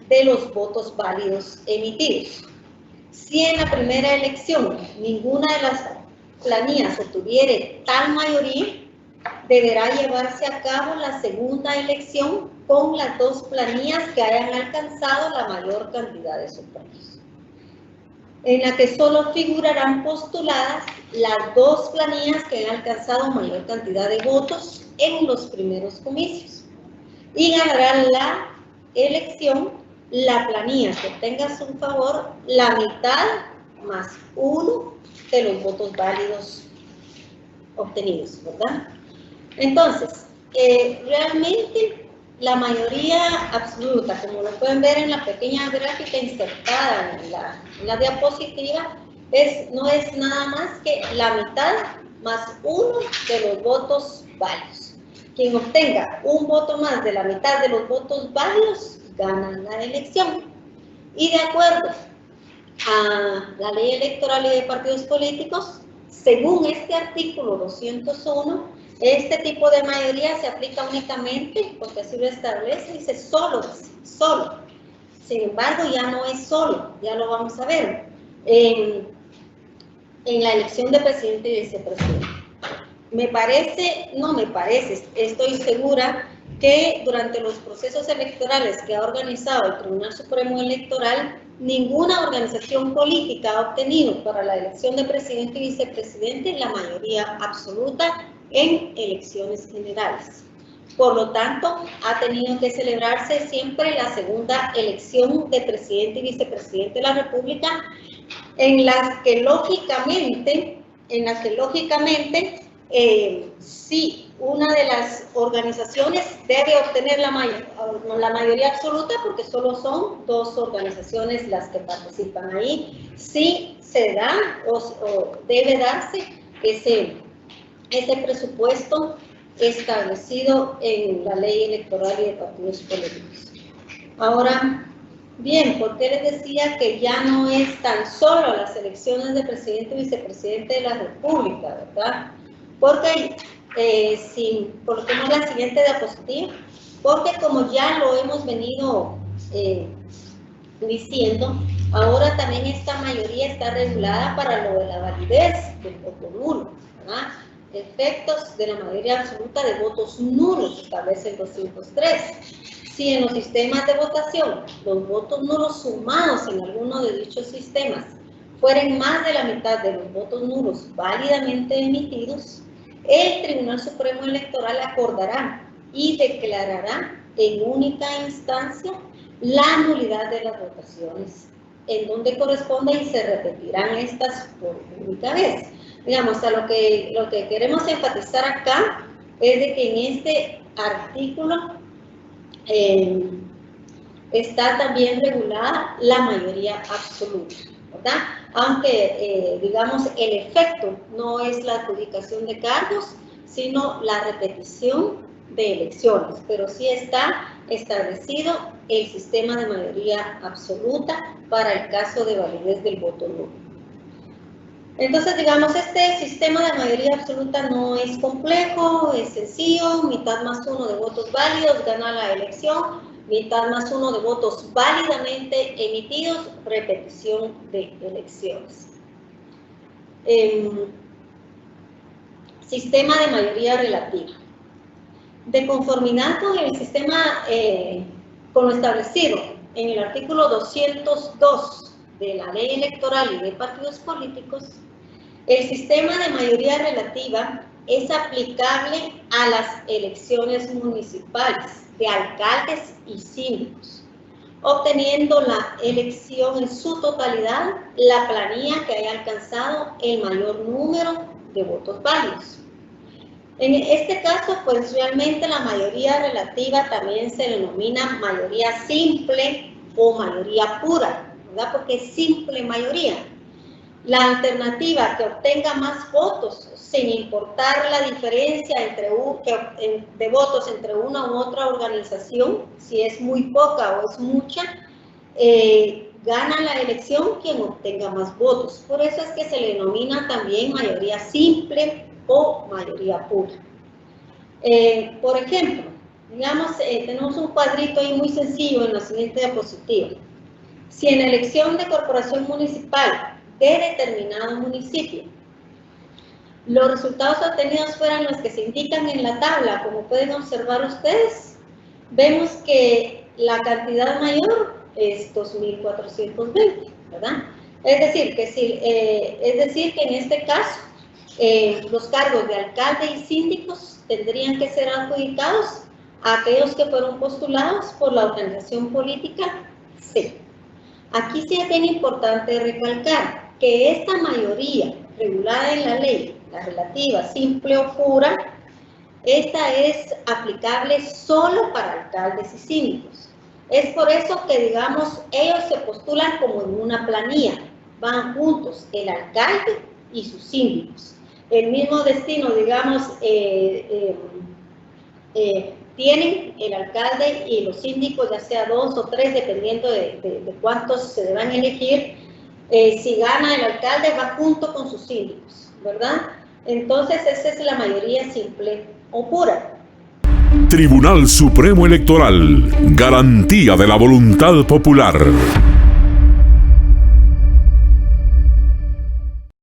de los votos válidos emitidos. Si en la primera elección ninguna de las planillas obtuviere tal mayoría, deberá llevarse a cabo la segunda elección con las dos planillas que hayan alcanzado la mayor cantidad de sufragios, en la que solo figurarán postuladas las dos planillas que hayan alcanzado mayor cantidad de votos en los primeros comicios, y ganará la elección la planilla que obtenga a su favor la mitad más uno de los votos válidos obtenidos, ¿verdad? Entonces, realmente la mayoría absoluta, como lo pueden ver en la pequeña gráfica insertada en la diapositiva, no es nada más que la mitad más uno de los votos válidos. Quien obtenga un voto más de la mitad de los votos válidos gana la elección. Y de acuerdo a la Ley Electoral y de Partidos Políticos, según este artículo 201, este tipo de mayoría se aplica únicamente, porque así lo establece, dice solo. Sin embargo, ya no es solo, ya lo vamos a ver en la elección de presidente y vicepresidente. estoy segura que durante los procesos electorales que ha organizado el Tribunal Supremo Electoral, ninguna organización política ha obtenido para la elección de presidente y vicepresidente la mayoría absoluta en elecciones generales. Por lo tanto, ha tenido que celebrarse siempre la segunda elección de presidente y vicepresidente de la República, en las que lógicamente, sí, una de las organizaciones debe obtener la mayoría absoluta, porque solo son 2 organizaciones las que participan ahí. Sí se da o debe darse ese presupuesto establecido en la ley electoral y de partidos políticos. Ahora, bien, ¿por qué les decía que ya no es tan solo las elecciones de presidente y vicepresidente de la República, verdad? Porque, coloquemos la siguiente diapositiva, porque como ya lo hemos venido diciendo, ahora también esta mayoría está regulada para lo de la validez del voto nulo, ¿verdad? Efectos de la mayoría absoluta de votos nulos, establece el 203. Si en los sistemas de votación los votos nulos sumados en alguno de dichos sistemas fueren más de la mitad de los votos nulos válidamente emitidos, el Tribunal Supremo Electoral acordará y declarará en única instancia la nulidad de las votaciones, en donde corresponde, y se repetirán estas por única vez. Digamos, a lo que queremos enfatizar acá es de que en este artículo está también regulada la mayoría absoluta, ¿verdad? Aunque, digamos, el efecto no es la adjudicación de cargos, sino la repetición de elecciones, pero sí está establecido el sistema de mayoría absoluta para el caso de validez del voto nulo. Entonces, digamos, este sistema de mayoría absoluta no es complejo, es sencillo, mitad más 1 de votos válidos gana la elección, mitad más 1 de votos válidamente emitidos, repetición de elecciones. Sistema de mayoría relativa. De conformidad con el sistema, con lo establecido en el artículo 202 de la Ley Electoral y de Partidos Políticos, el sistema de mayoría relativa es aplicable a las elecciones municipales de alcaldes y síndicos, obteniendo la elección en su totalidad la planilla que haya alcanzado el mayor número de votos válidos. En este caso, pues realmente la mayoría relativa también se denomina mayoría simple o mayoría pura, ¿verdad? Porque es simple mayoría. La alternativa que obtenga más votos, sin importar la diferencia de votos entre una u otra organización, si es muy poca o es mucha, gana la elección quien obtenga más votos. Por eso es que se le denomina también mayoría simple o mayoría pura. Por ejemplo, digamos, tenemos un cuadrito ahí muy sencillo en la siguiente diapositiva. Si en la elección de corporación municipal de determinado municipio los resultados obtenidos fueran los que se indican en la tabla, como pueden observar ustedes, vemos que la cantidad mayor es 2.420, ¿verdad? Es decir, que en este caso los cargos de alcalde y síndicos tendrían que ser adjudicados a aquellos que fueron postulados por la organización política C. Aquí sí es bien importante recalcar que esta mayoría regulada en la ley, la relativa, simple o pura, esta es aplicable solo para alcaldes y síndicos. Es por eso que, digamos, ellos se postulan como en una planilla, van juntos el alcalde y sus síndicos. El mismo destino, digamos, tienen el alcalde y los síndicos, ya sea 2 o 3, dependiendo de cuántos se deban elegir. Si gana el alcalde, va junto con sus síndicos, ¿verdad? Entonces, esa es la mayoría simple o pura. Tribunal Supremo Electoral, garantía de la voluntad popular.